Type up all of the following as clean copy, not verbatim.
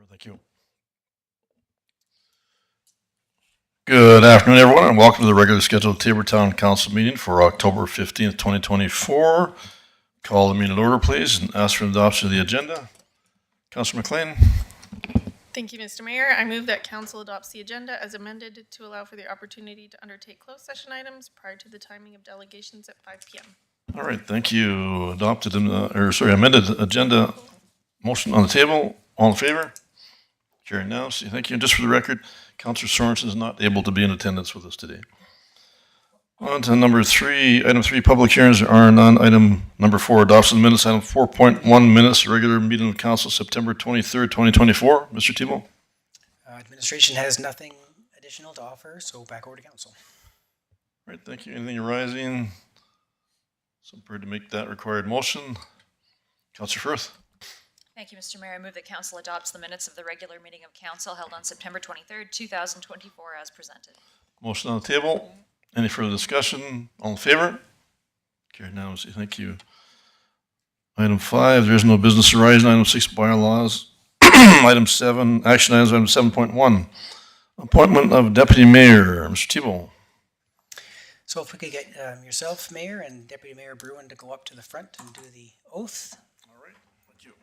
Thank you. Good afternoon, everyone, and welcome to the regularly scheduled Tabortown Council meeting for October 15th, 2024. Call the meeting to order, please, and ask for adoption of the agenda. Councilor McLean. Thank you, Mr. Mayor. I move that council adopts the agenda as amended to allow for the opportunity to undertake closed session items prior to the timing of delegations at 5 p.m. All right, thank you. Amended agenda motion on the table. All in favor? Carried now. Thank you. And just for the record, Councilor Sorensen is not able to be in attendance with us today. On to number 3, item 3, public hearings are none. Item number 4, adoption of minutes. Item 4.1, minutes, regular meeting of council, September 23rd, 2024. Mr. Thibault. Administration has nothing additional to offer, so back over to council. All right, thank you. Anything arising? Some prepared to make that required motion. Councilor Firth. Thank you, Mr. Mayor. I move that council adopts the minutes of the regular meeting of council held on September 23rd, 2024 as presented. Motion on the table. Any further discussion? All in favor? Carried now. Thank you. Item 5, there is no business arising. Item 6, bylaws. Item 7, action items. Item 7.1, appointment of deputy mayor. Mr. Thibault. So if we could get yourself, Mayor, and Deputy Mayor Bruin to go up to the front and do the oath. All right, thank you.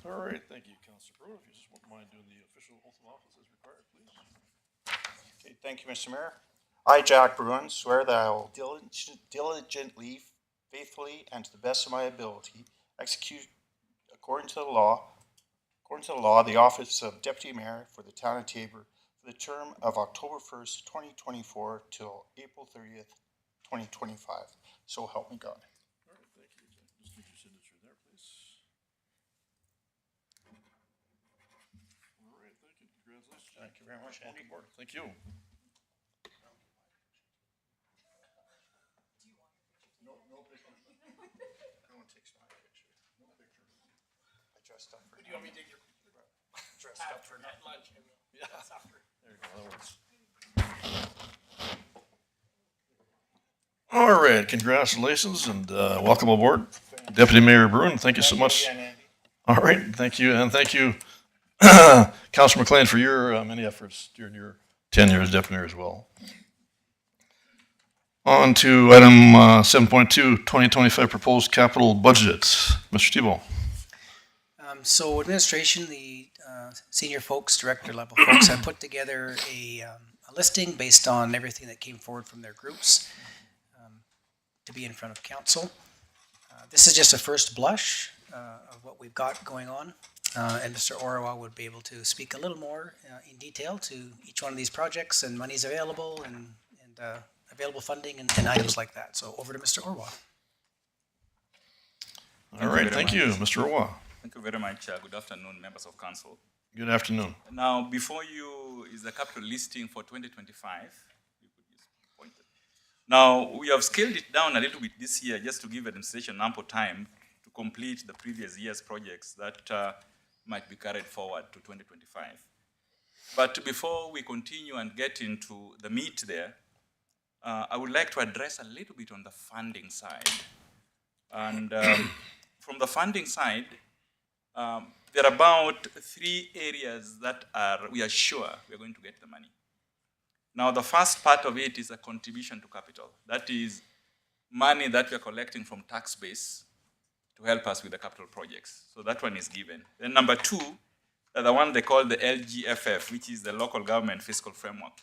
All right, thank you, Councilor Brewer. If you just wouldn't mind doing the official oath of office as required, please. Okay, thank you, Mr. Mayor. I, Jack Bruin, swear that I will diligently, faithfully, and to the best of my ability execute according to the law, the office of Deputy Mayor for the town of Tabor for the term of October 1st, 2024 till April 30th, 2025. So help me God. All right, thank you. Just need your signature there, please. All right, thank you. Congratulations. Thank you very much, Welcome Andy. aboard. Thank you. No picture. No one takes my picture. No picture. I dressed up for. Do you want me to take your dressed up for night lunch? Yeah. There you go. That works. All right, congratulations and welcome aboard, Deputy Mayor Bruin. Thank you so much. Again, Andy. All right, thank you, and thank you, Councilor McLean, for your many efforts during your tenure as Deputy Mayor as well. On to item 7.2, 2025 proposed capital budget. Mr. Thibault. So administration, the senior folks, director level folks, have put together a listing based on everything that came forward from their groups to be in front of council. This is just a first blush of what we've got going on. And Mr. Orawa would be able to speak a little more in detail to each one of these projects and monies available and available funding and items like that. So over to Mr. Orawa. All right, thank you, Mr. Orwa. Thank you very much. Good afternoon, members of council. Good afternoon. Now, before you is the capital listing for 2025. You could just point it. Now, we have scaled it down a little bit this year just to give administration ample time to complete the previous year's projects that might be carried forward to 2025. But before we continue and get into the meat there, I would like to address a little bit on the funding side. And from the funding side, there are about 3 areas that we are sure we are going to get the money. Now, the first part of it is a contribution to capital. That is money that we are collecting from tax base to help us with the capital projects. So that one is given. Then number 2, the one they call the LGFF, which is the local government fiscal framework.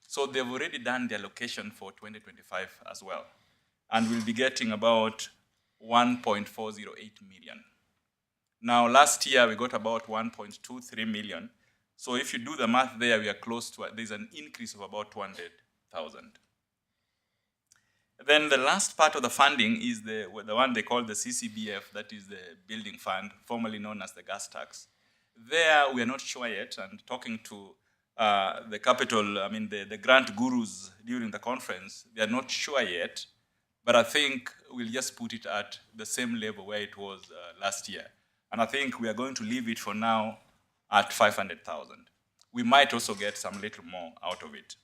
So they've already done the allocation for 2025 as well. And we'll be getting about 1.408 million. Now, last year we got about 1.23 million. So if you do the math there, we are close to, there's an increase of about 200,000. Then the last part of the funding is the one they call the CCBF, that is the building fund, formerly known as the gas tax. There we are not sure yet, and talking to the capital, the grant gurus during the conference, they are not sure yet, but I think we'll just put it at the same level where it was last year. And I think we are going to leave it for now at 500,000. We might also get some little more out of it.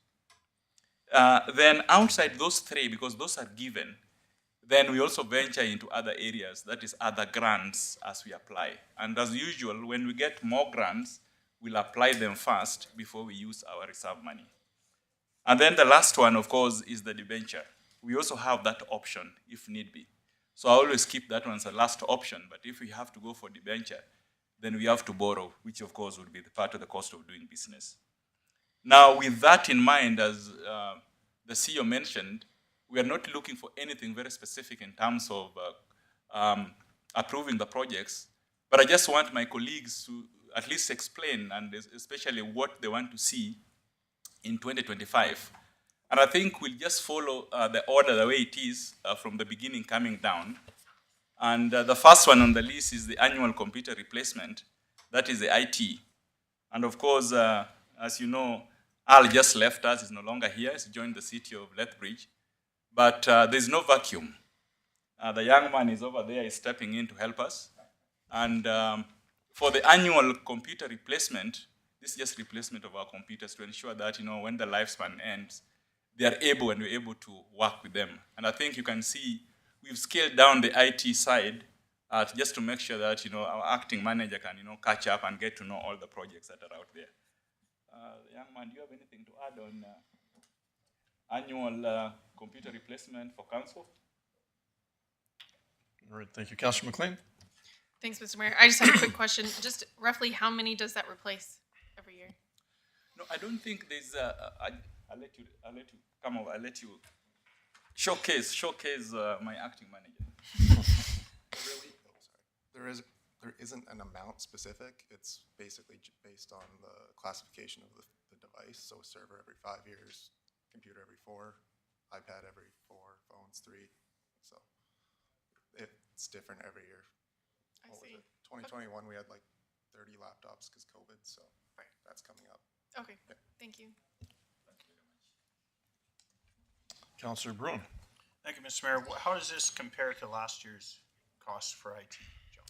Then outside those three, because those are given, then we also venture into other areas, that is other grants as we apply. And as usual, when we get more grants, we'll apply them first before we use our reserve money. And then the last one, of course, is the debenture. We also have that option if need be. So I always keep that one as a last option, but if we have to go for debenture, then we have to borrow, which of course would be the part of the cost of doing business. Now, with that in mind, as the CEO mentioned, we are not looking for anything very specific in terms of approving the projects, but I just want my colleagues to at least explain, and especially what they want to see in 2025. And I think we'll just follow the order the way it is from the beginning coming down. And the first one on the list is the annual computer replacement. That is the IT. And of course, as you know, Al just left us, he's no longer here, he's joined the city of Lethbridge. But there's no vacuum. The young man is over there, is stepping in to help us. And for the annual computer replacement, this is just replacement of our computers to ensure that, when the lifespan ends, they are able and we're able to work with them. And I think you can see we've scaled down the IT side just to make sure that, our acting manager can, catch up and get to know all the projects that are out there. Young man, do you have anything to add on annual computer replacement for council? All right, thank you. Councilor McLean? Thanks, Mr. Mayor. I just had a quick question. Just roughly how many does that replace every year? No, I don't think there's I'll let you come over. I'll let you showcase my acting manager. There isn't an amount specific. It's basically based on the classification of the device. So server every 5 years, computer every 4, iPad every 4, phones 3. So it's different every year. I What was see. it? 2021 we had like 30 laptops because COVID. So Right. that's coming up. Okay, thank you. Councilor Bruin? Thank you, Mr. Mayor. How does this compare to last year's costs for IT, Joe?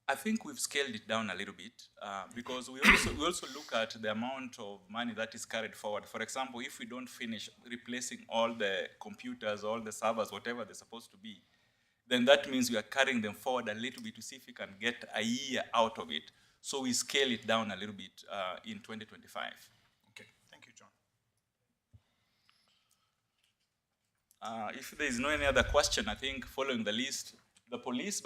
I think we've scaled it down a little bit because we also look at the amount of money that is carried forward. For example, if we don't finish replacing all the computers, all the servers, whatever they're supposed to be, then that means we are carrying them forward a little bit to see if we can get a year out of it. So we scale it down a little bit in 2025. Okay, thank you, John. If there is no any other question, I think following the list, the police,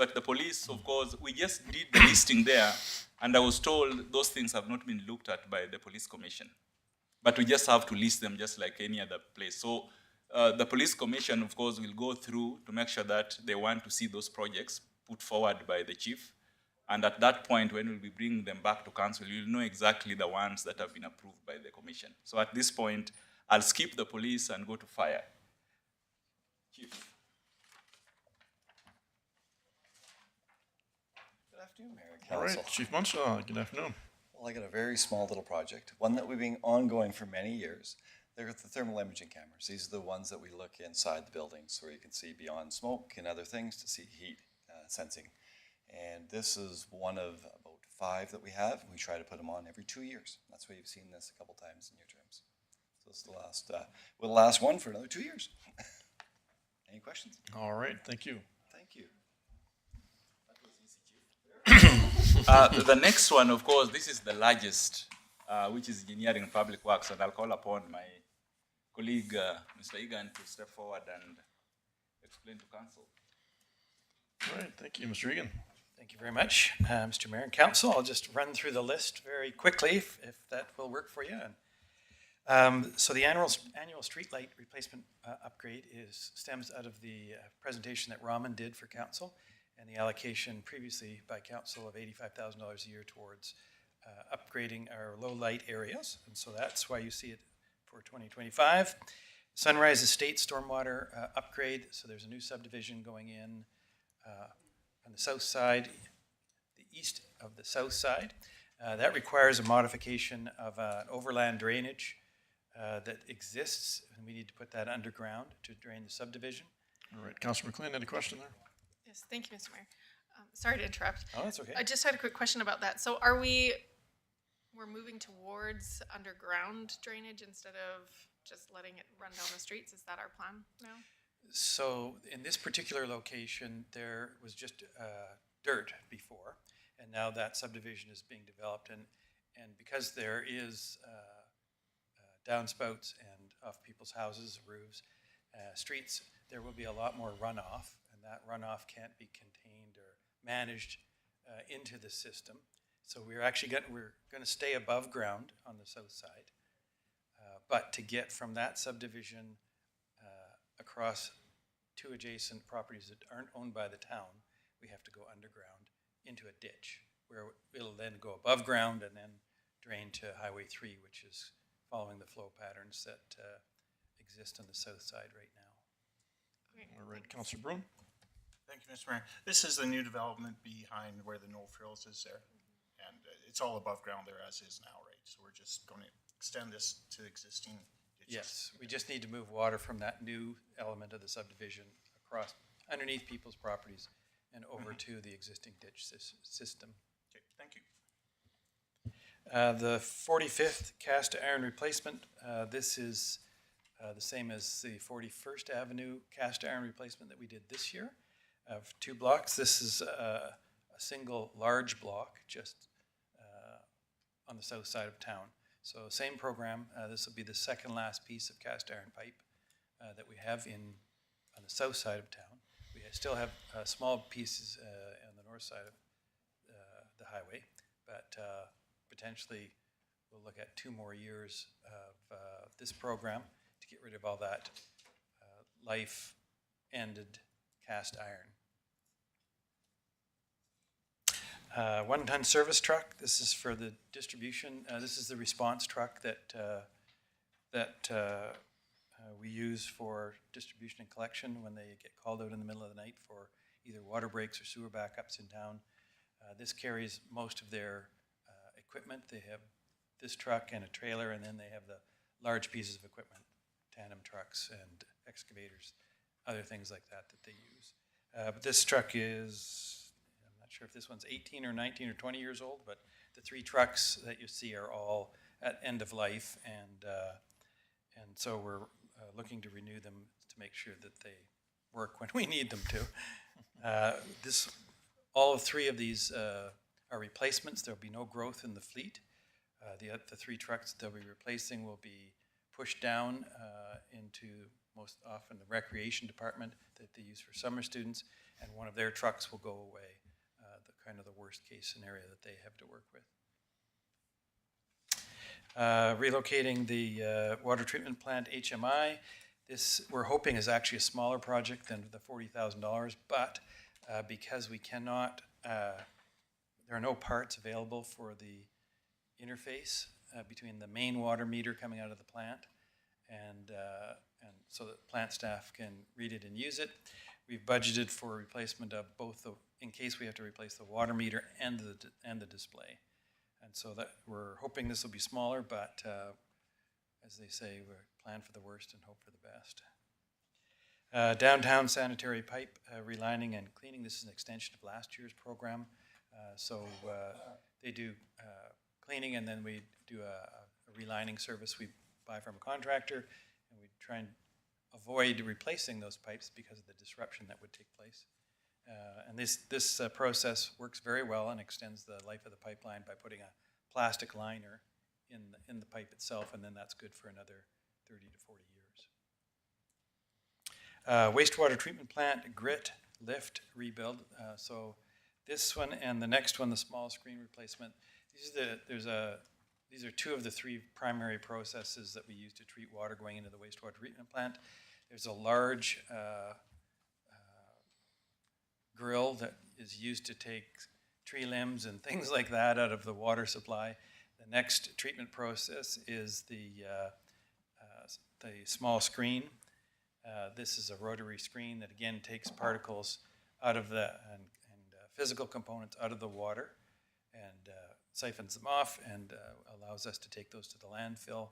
of course, we just did the listing there, and I was told those things have not been looked at by the police commission. But we just have to list them just like any other place. So the police commission, of course, will go through to make sure that they want to see those projects put forward by the chief. And at that point, when we'll be bringing them back to council, you'll know exactly the ones that have been approved by the commission. So at this point, I'll skip the police and go to fire. Chief. Good afternoon, Mayor and All Council. right, Chief Munshaw, good afternoon. Well, I got a very small little project, one that we've been ongoing for many years. They're the thermal imaging cameras. These are the ones that we look inside the buildings where you can see beyond smoke and other things to see heat sensing. And this is one of about 5 that we have. We try to put them on every 2 years. That's why you've seen this a couple times in your terms. So this is the last, we'll last one for another 2 years. Any questions? All right, thank you. Thank you. The next one, of course, this is the largest, which is engineering and public works, and I'll call upon my colleague, Mr. Egan, to step forward and explain to council. All right, thank you, Mr. Egan. Thank you very much, Mr. Mayor and Council. I'll just run through the list very quickly if that will work for you. So the annual streetlight replacement upgrade stems out of the presentation that Raman did for council and the allocation previously by council of $85,000 a year towards upgrading our low light areas. And so that's why you see it for 2025. Sunrise Estate stormwater upgrade. So there's a new subdivision going in on the south side, the east of the south side. That requires a modification of an overland drainage that exists, and we need to put that underground to drain the subdivision. All right, Councilor McLean, any question there? Yes, thank you, Mr. Mayor. Sorry to interrupt. Oh, that's okay. I just had a quick question about that. So we're moving towards underground drainage instead of just letting it run down the streets? Is that our plan now? So in this particular location, there was just dirt before, and now that subdivision is being developed, and because there is downspouts and off people's houses, roofs, streets, there will be a lot more runoff, and that runoff can't be contained or managed into the system. So we're going to stay above ground on the south side, but to get from that subdivision across two adjacent properties that aren't owned by the town, we have to go underground into a ditch where it'll then go above ground and then drain to Highway 3, which is following the flow patterns that exist on the south side right now. Okay, All right, thanks. Councillor Bruin? Thank you, Mr. Mayor. This is the new development behind where the no frills is there. And it's all above ground there as is now, right? So we're just going to extend this to existing ditches. Yes, we just need to move water from that new element of the subdivision across underneath people's properties and over to the existing ditch system. Okay, thank you. The 45th cast iron replacement, this is the same as the 41st Avenue cast iron replacement that we did this year of 2 blocks. This is a single large block just on the south side of town. So same program. This will be the second last piece of cast iron pipe that we have on the south side of town. We still have small pieces on the north side of the highway, but potentially we'll look at 2 more years of this program to get rid of all that life-ended cast iron. 1-ton service truck. This is for the distribution. This is the response truck that we use for distribution and collection when they get called out in the middle of the night for either water breaks or sewer backups in town. This carries most of their equipment. They have this truck and a trailer, and then they have the large pieces of equipment, tandem trucks and excavators, other things like that that they use. But this truck is, I'm not sure if this one's 18 or 19 or 20 years old, but the 3 trucks that you see are all at end of life, and so we're looking to renew them to make sure that they work when we need them to. All 3 of these are replacements. There'll be no growth in the fleet. The 3 trucks that they'll be replacing will be pushed down into most often the recreation department that they use for summer students, and one of their trucks will go away, the kind of the worst case scenario that they have to work with. Relocating the water treatment plant HMI. This we're hoping is actually a smaller project than the $40,000, but because we cannot, there are no parts available for the interface between the main water meter coming out of the plant and so that plant staff can read it and use it. We've budgeted for replacement of both in case we have to replace the water meter and the display. And so that we're hoping this will be smaller, but as they say, we plan for the worst and hope for the best. Downtown sanitary pipe relining and cleaning. This is an extension of last year's program. They do cleaning, and then we do a relining service we buy from a contractor, and we try and avoid replacing those pipes because of the disruption that would take place. And this process works very well and extends the life of the pipeline by putting a plastic liner in the pipe itself, and then that's good for another 30 to 40 years. Wastewater treatment plant, grit, lift, rebuild. So this one and the next one, the small screen replacement, these are 2 of the 3 primary processes that we use to treat water going into the wastewater treatment plant. There's a large grill that is used to take tree limbs and things like that out of the water supply. The next treatment process is the small screen. This is a rotary screen that again takes particles out of and physical components out of the water and siphons them off and allows us to take those to the landfill.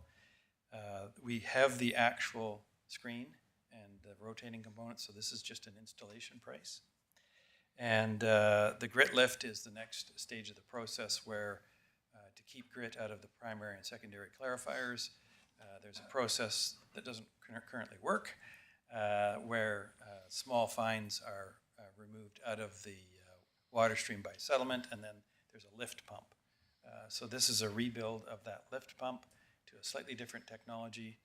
We have the actual screen and the rotating components, so this is just an installation price. And the grit lift is the next stage of the process where to keep grit out of the primary and secondary clarifiers, There's a process that doesn't currently work, where small fines are removed out of the water stream by settlement, and then there's a lift pump. So this is a rebuild of that lift pump to a slightly different technology,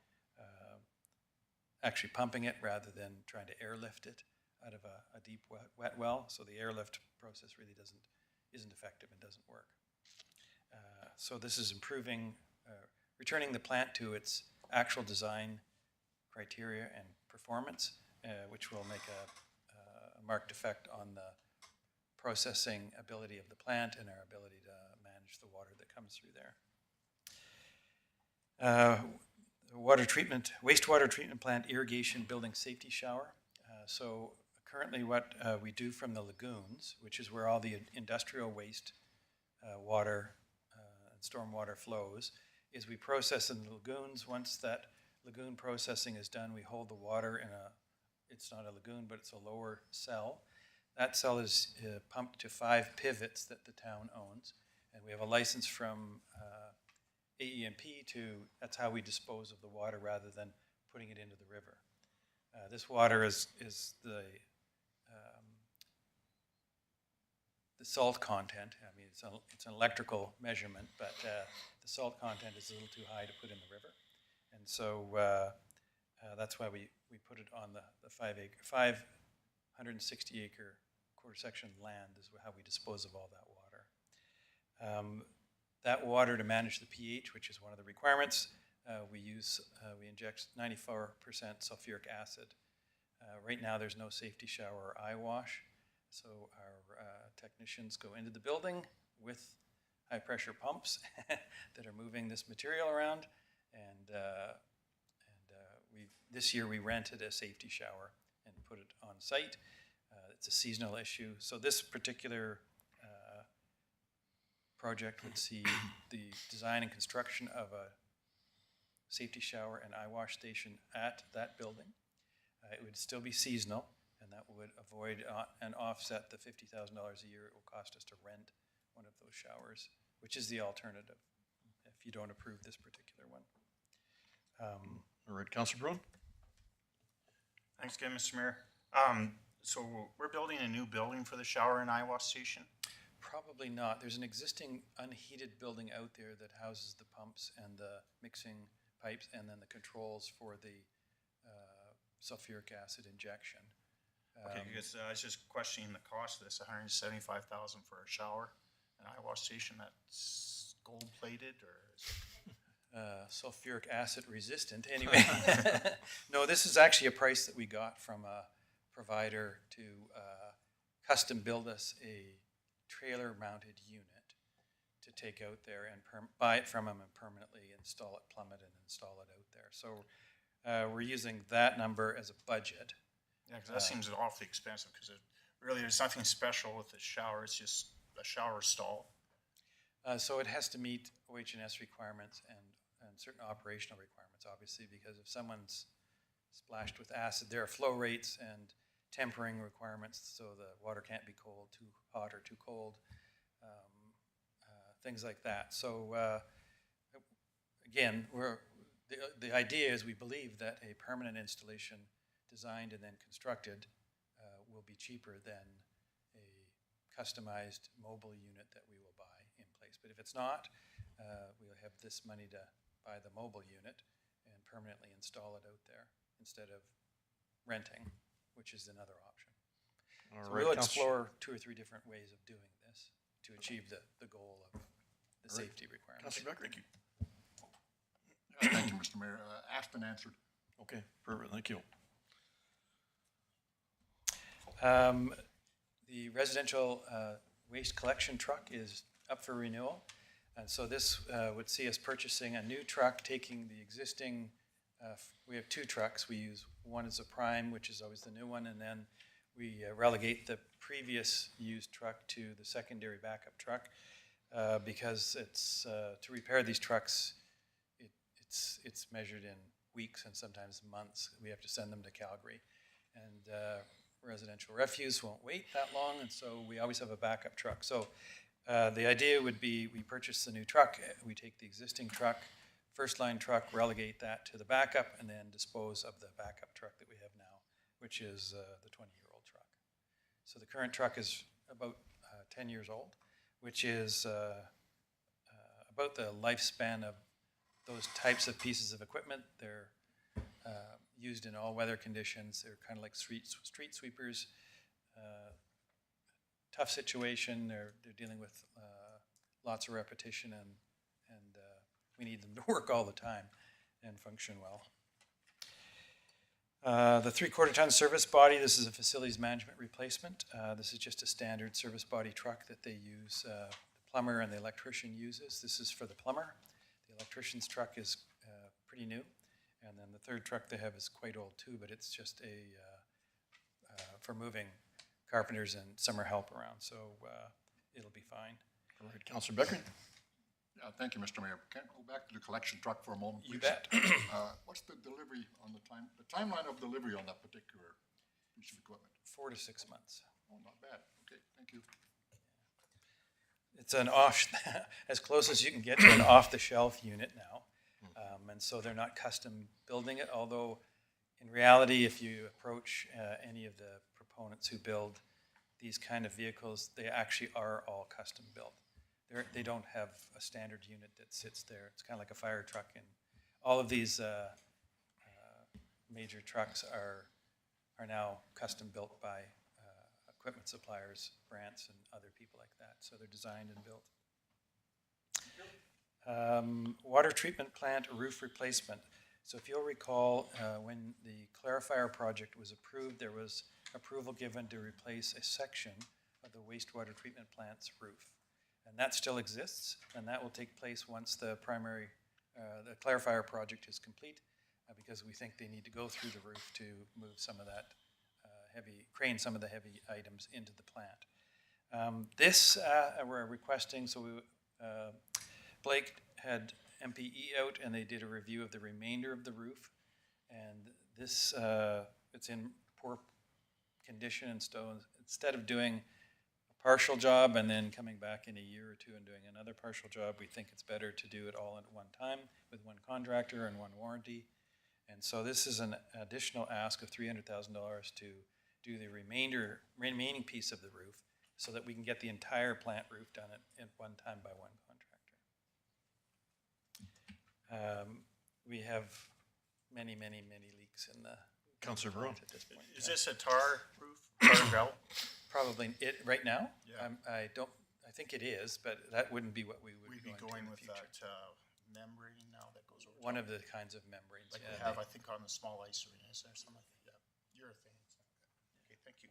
actually pumping it rather than trying to airlift it out of a deep wet well. So the airlift process really isn't effective and doesn't work. So this is improving, returning the plant to its actual design criteria and performance, which will make a marked effect on the processing ability of the plant and our ability to manage the water that comes through there. Wastewater treatment plant irrigation building safety shower. So currently what we do from the lagoons, which is where all the industrial waste water and stormwater flows, is we process in the lagoons. Once that lagoon processing is done, we hold the water in it's not a lagoon, but it's a lower cell. That cell is pumped to 5 pivots that the town owns, and we have a license from AEMP that's how we dispose of the water rather than putting it into the river. This water is the salt content. I mean, it's an electrical measurement, but the salt content is a little too high to put in the river. And so that's why we put it on the 560 acre quarter section land is how we dispose of all that water. That water, to manage the pH, which is one of the requirements, we inject 94% sulfuric acid. Right now there's no safety shower or eye wash, so our technicians go into the building with high pressure pumps that are moving this material around, and this year we rented a safety shower and put it on site. It's a seasonal issue, so this particular project would see the design and construction of a safety shower and eye wash station at that building. It would still be seasonal, and that would avoid and offset the $50,000 a year it will cost us to rent one of those showers, which is the alternative if you don't approve this particular one. All right, Councilor Bruin? Thanks again, Mr. Mayor. So we're building a new building for the shower and eye wash station? Probably not. There's an existing unheated building out there that houses the pumps and the mixing pipes and then the controls for the sulfuric acid injection. Okay, because I was just questioning the cost of this, $175,000 for a shower and eye wash station. That's gold plated, or is it? Sulfuric acid resistant. Anyway, no, this is actually a price that we got from a provider to custom build us a trailer mounted unit to take out there and buy it from them and permanently install it, plumb it, and install it out there. So we're using that number as a budget. Yeah, because that seems awfully expensive, because really there's nothing special with the shower. It's just a shower stall. So it has to meet OH&S requirements and certain operational requirements, obviously, because if someone's splashed with acid, there are flow rates and tempering requirements, so the water can't be cold, too hot or too cold, things like that. So again, the idea is we believe that a permanent installation designed and then constructed will be cheaper than a customized mobile unit that we will buy in place. But if it's not, we'll have this money to buy the mobile unit and permanently install it out there instead of renting, which is another option. All So right, we'll Councilor- explore 2 or 3 different ways of doing this to achieve the goal of the All right. safety requirements. Councilor Becker? Thank you. Thank you, Mr. Mayor. Asked and answered. Okay, perfect, thank you. The residential waste collection truck is up for renewal. And so this would see us purchasing a new truck, taking the existing, we have 2 trucks. We use one as a prime, which is always the new one, and then we relegate the previous used truck to the secondary backup truck because it's to repair these trucks, it's measured in weeks and sometimes months. We have to send them to Calgary. And residential refuse won't wait that long, and so we always have a backup truck. So the idea would be we purchase the new truck, we take the existing truck first line truck, relegate that to the backup, and then dispose of the backup truck that we have now, which is the 20-year-old truck. So the current truck is about 10 years old, which is about the lifespan of those types of pieces of equipment. They're used in all weather conditions. They're kind of like street sweepers. Tough situation. They're dealing with lots of repetition, and we need them to work all the time and function well. The 3/4 ton service body, this is a facilities management replacement. This is just a standard service body truck that they use, the plumber and the electrician uses. This is for the plumber. The electrician's truck is pretty new. And then the third truck they have is quite old too, but it's just for moving carpenters and summer help around. So it'll be fine. All right, Councillor Becker. Yeah, thank you, Mr. Mayor. Can I go back to the collection truck for a moment, please? You bet. What's the delivery on the timeline of delivery on that particular piece of equipment? 4 to 6 months. Oh, not bad. Okay, thank you. It's an as close as you can get to an off-the-shelf unit now. And so they're not custom building it, although in reality, if you approach any of the proponents who build these kind of vehicles, they actually are all custom built. They don't have a standard unit that sits there. It's kind of like a fire truck, and all of these major trucks are now custom built by equipment suppliers, Brant's and other people like that. So they're designed and built. Water treatment plant roof replacement. So if you'll recall, when the clarifier project was approved, there was approval given to replace a section of the wastewater treatment plant's roof. And that still exists, and that will take place once the the clarifier project is complete, because we think they need to go through the roof to move some of that crane some of the heavy items into the plant. This we're requesting, so Blake had MPE out and they did a review of the remainder of the roof, and this it's in poor condition, and so instead of doing a partial job and then coming back in a year or two and doing another partial job, we think it's better to do it all at one time with one contractor and one warranty. And so this is an additional ask of $300,000 to do the remaining piece of the roof, so that we can get the entire plant roof done at one time by one contractor. We have many leaks in the Councillor Brown. at this point. Is this a tar roof, tar and gravel? Probably it right now? Yeah. I think it is, but that wouldn't be what we would We'd be be going going to in the with future. that membrane now that goes over. One top. of the kinds of membranes. Like yeah, we have, they- I think, on the small ice arenas or something like that. Yeah, urethane. Okay, thank you.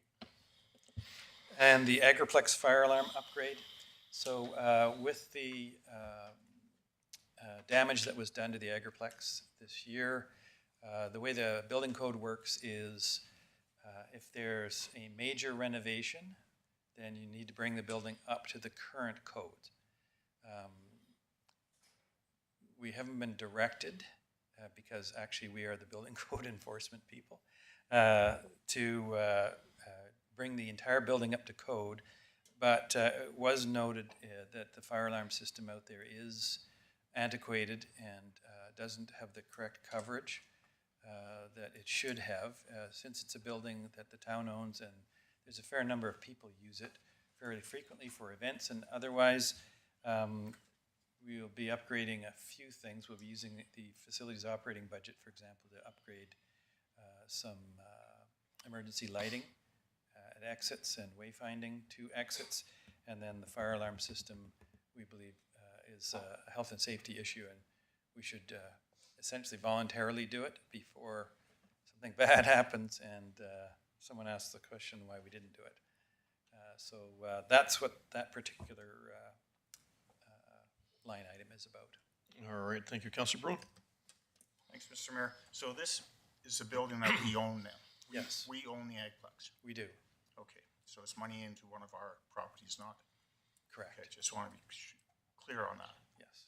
And the Agriplex fire alarm upgrade. So with the damage that was done to the Agriplex this year, the way the building code works is if there's a major renovation, then you need to bring the building up to the current code. We haven't been directed, because actually we are the building code enforcement people, to bring the entire building up to code, but it was noted that the fire alarm system out there is antiquated and doesn't have the correct coverage that it should have, since it's a building that the town owns and there's a fair number of people use it fairly frequently for events and otherwise. We'll be upgrading a few things. We'll be using the facilities operating budget, for example, to upgrade some emergency lighting at exits and wayfinding to exits. And then the fire alarm system, we believe, is a health and safety issue, and we should essentially voluntarily do it before something bad happens and someone asks the question why we didn't do it. So that's what that particular line item is about. All right, thank you, Councillor Brown. Thanks, Mr. Mayor. So this is a building that we own now? Yes. We own the Agplex? We do, Okay, so it's money into one of our properties, not? correct, Okay, just want to be clear on that. yes.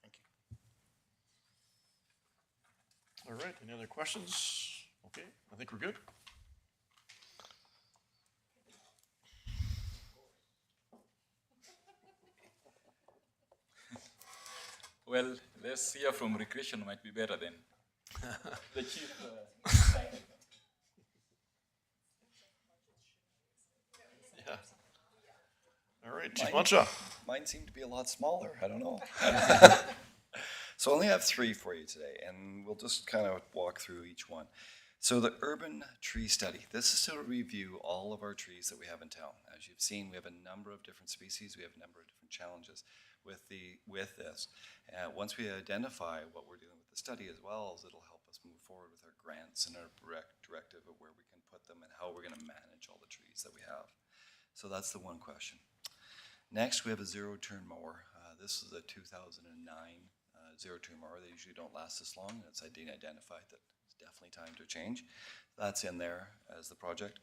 Thank you. All right, any other questions? Okay, I think we're good. Well, let's hear from recreation might be better then. The chief. Yeah. All right, Chief Muncha. Mine seemed to be a lot smaller. I don't know. So I only have three for you today, and we'll just kind of walk through each one. So the urban tree study. This is to review all of our trees that we have in town. As you've seen, we have a number of different species. We have a number of different challenges with this. Once we identify what we're doing with the study as well, it'll help us move forward with our grants and our directive of where we can put them and how we're going to manage all the trees that we have. So that's the one question. Next, we have a zero-turn mower. This is a 2009 zero-turn mower. They usually don't last this long. And it's identified that it's definitely time to change. That's in there as the project.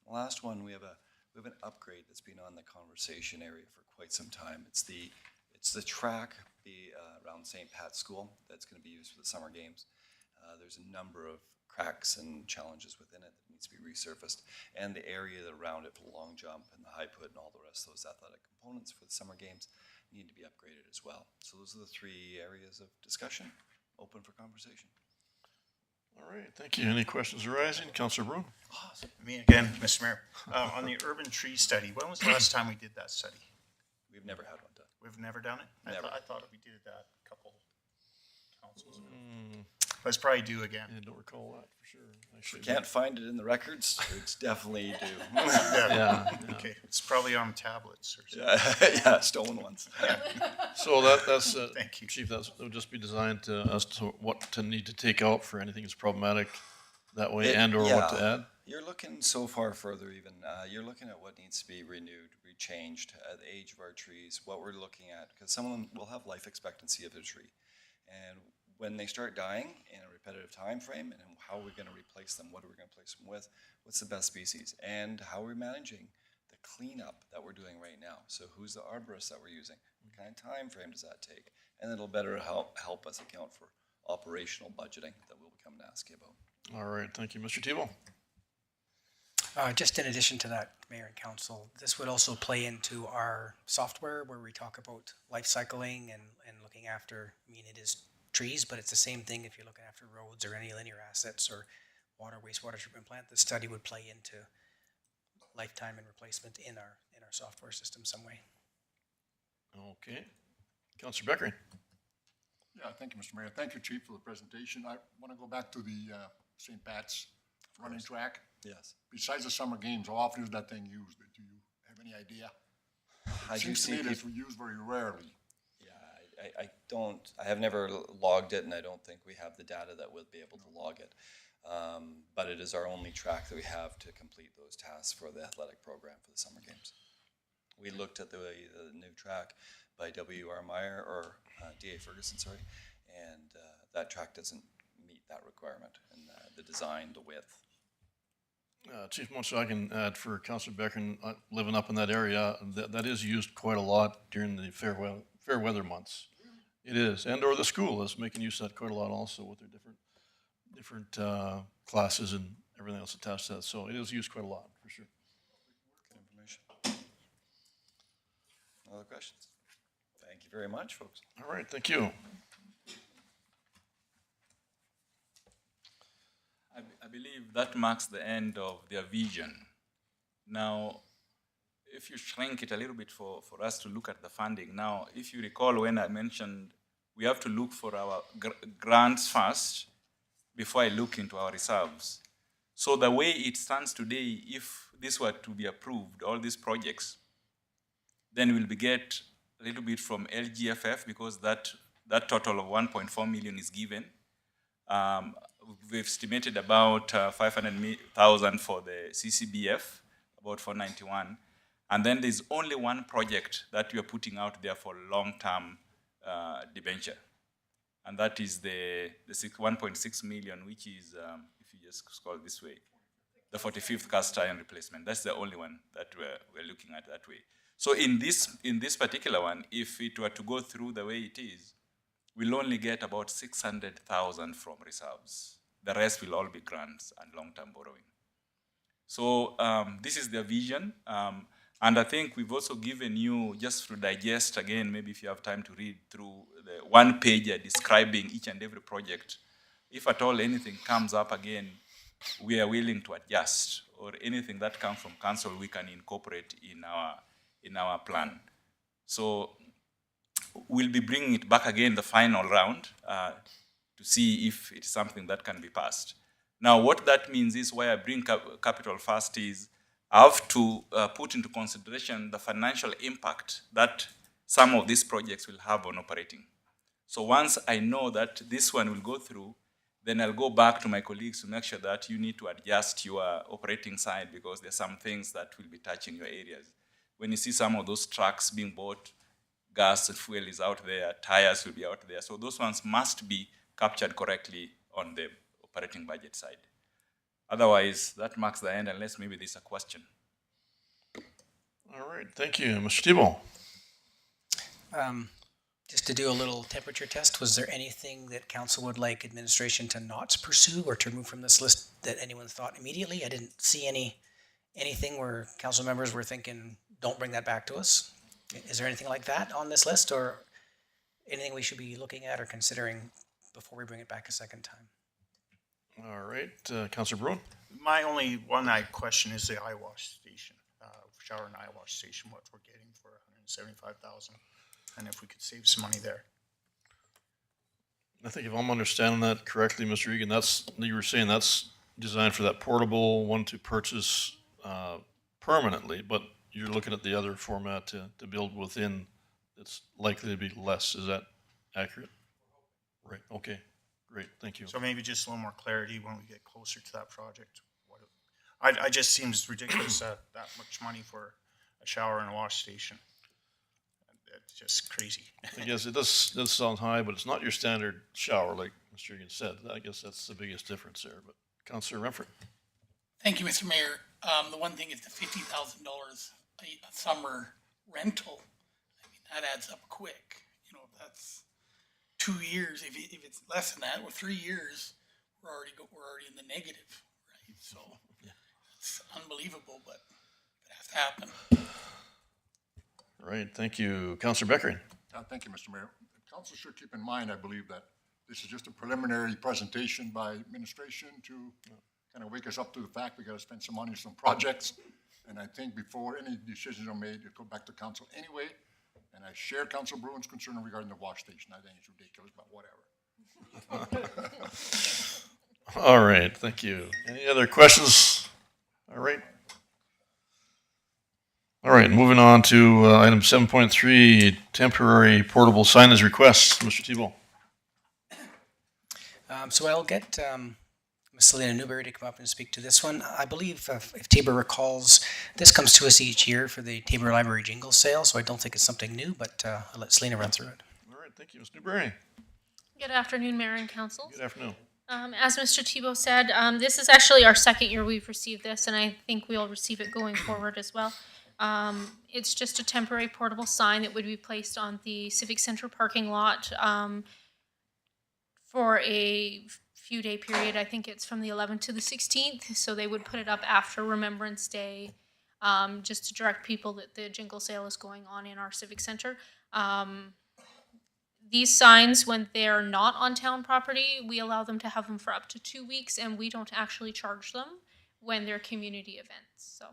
The last one, we have an upgrade that's been on the conversation area for quite some time. It's the track around St. Pat's School that's going to be used for the summer games. There's a number of cracks and challenges within it that needs to be resurfaced, and the area around it for the long jump and the high put and all the rest of those athletic components for the summer games need to be upgraded as well. So those are the three areas of discussion, open for conversation. All right, thank you. Any questions arising? Councillor Bruin? Me again, Mr. Mayor. On the urban tree study, when was the last time we did that study? We've never had one done. We've never done it? Never. I thought we did that a couple councils ago. Let's probably do again. I don't recall that for sure. Actually, Can't find it in the records. It's definitely due. Yeah. Okay, it's probably on tablets or something. Yeah, stolen ones. So that's Thank you. Chief. That would just be designed as to what to need to take out for anything that's problematic that way, and/or what to add. You're looking so far further even. You're looking at what needs to be renewed, rechanged, the age of our trees, what we're looking at, because some of them will have life expectancy of a tree, and when they start dying in a repetitive time frame, and how are we going to replace them? What are we going to replace them with? What's the best species? And how are we managing the cleanup that we're doing right now? So who's the arborist that we're using? What kind of time frame does that take? And it'll better help us account for operational budgeting that we'll come to ask you about. All right, thank you, Mr. Tebow. Just in addition to that, Mayor and Council, this would also play into our software where we talk about life cycling and looking after, it is trees, but it's the same thing if you're looking after roads or any linear assets or water, wastewater treatment plant. The study would play into lifetime and replacement in our software system some way. Okay. Councillor Beckering. Yeah, thank you, Mr. Mayor. Thank you, Chief, for the presentation. I want to go back to the St. Pat's running track. Yes. Besides the summer games, how often is that thing used? Do you have any idea? I It do seems to see me people. that's used very rarely. I have never logged it, and I don't think we have the data that will be able to log it. But it is our only track that we have to complete those tasks for the athletic program for the summer games. We looked at the new track by W.R. Meyer, or D.A. Ferguson, sorry, and that track doesn't meet that requirement, and the design, the width. Chief Muncha, I can add for Councillor Beckering, living up in that area, that is used quite a lot during the fair weather months. It is, and/or the school is making use of that quite a lot also with their different classes and everything else attached to that. So it is used quite a lot, for sure. Good information. Other questions? Thank you very much, folks. All right, thank you. I believe that marks the end of their vision. Now, if you shrink it a little bit for us to look at the funding, now, if you recall when I mentioned we have to look for our grants first before I look into our reserves. So the way it stands today, if this were to be approved, all these projects, then we'll get a little bit from LGFF because that total of 1.4 million is given. We've estimated about 500,000 for the CCBF, about 491. And then there's only one project that we are putting out there for long-term debenture. And that is the 1.6 million, which is, if you just scroll this way, the 45th cast iron replacement. That's the only one that we're looking at that way. So in this particular one, if it were to go through the way it is, we'll only get about 600,000 from reserves. The rest will all be grants and long-term borrowing. So this is their vision. And I think we've also given you, just to digest again, maybe if you have time to read through the one pager describing each and every project. If at all anything comes up again, we are willing to adjust, or anything that comes from council we can incorporate in our plan. So we'll be bringing it back again the final round to see if it's something that can be passed. Now, what that means is, why I bring capital first is I have to put into consideration the financial impact that some of these projects will have on operating. So once I know that this one will go through, then I'll go back to my colleagues to make sure that you need to adjust your operating side, because there's some things that will be touching your areas. When you see some of those trucks being bought, gas and fuel is out there, tires will be out there. So those ones must be captured correctly on the operating budget side. Otherwise, that marks the end, unless maybe there's a question. All right, thank you. Mr. Tebow? Just to do a little temperature test, was there anything that council would like administration to not pursue or to remove from this list that anyone thought immediately? I didn't see anything where council members were thinking, don't bring that back to us. Is there anything like that on this list, or anything we should be looking at or considering before we bring it back a second time? All right, Councilor Bruin? My only one I question is the eye wash station, shower and eye wash station, what we're getting for $175,000, and if we could save some money there. I think if I'm understanding that correctly, Mr. Egan, you were saying that's designed for that portable one to purchase permanently, but you're looking at the other format to build within, it's likely to be less. Is that accurate? Right, okay, great, thank you. So maybe just a little more clarity when we get closer to that project. I just seems ridiculous that much money for a shower and a wash station. It's just crazy. I guess it does sound high, but it's not your standard shower, like Mr. Egan said. I guess that's the biggest difference there. But Councillor Renford? Thank you, Mr. Mayor. The one thing is the $50,000 a summer rental. I mean, that adds up quick. You know, that's 2 years. If it's less than that, or 3 years, we're already in the negative, right? So it's unbelievable, but it has to happen. All right, thank you. Councillor Beckering? Thank you, Mr. Mayor. Council should keep in mind, I believe, that this is just a preliminary presentation by administration to kind of wake us up to the fact we got to spend some money on some projects. And I think before any decisions are made, it go back to council anyway. And I share Council Bruin's concern regarding the wash station. I think it's ridiculous, but whatever. All right, thank you. Any other questions? All right. All right, moving on to item 7.3, temporary portable signage requests. Mr. Tebow? So I'll get Ms. Selena Newberry to come up and speak to this one. I believe, if Tabor recalls, this comes to us each year for the Tabor Library jingle sale, so I don't think it's something new, but I'll let Selena run through it. All right, thank you. Ms. Newberry? Good afternoon, Mayor and Council. Good afternoon. As Mr. Tebow said, this is actually our second year we've received this, and I think we'll receive it going forward as well. It's just a temporary portable sign that would be placed on the Civic Center parking lot for a few day period. I think it's from the 11th to the 16th, so they would put it up after Remembrance Day, just to direct people that the jingle sale is going on in our Civic Center. These signs, when they're not on town property, we allow them to have them for up to 2 weeks, and we don't actually charge them when they're community events. So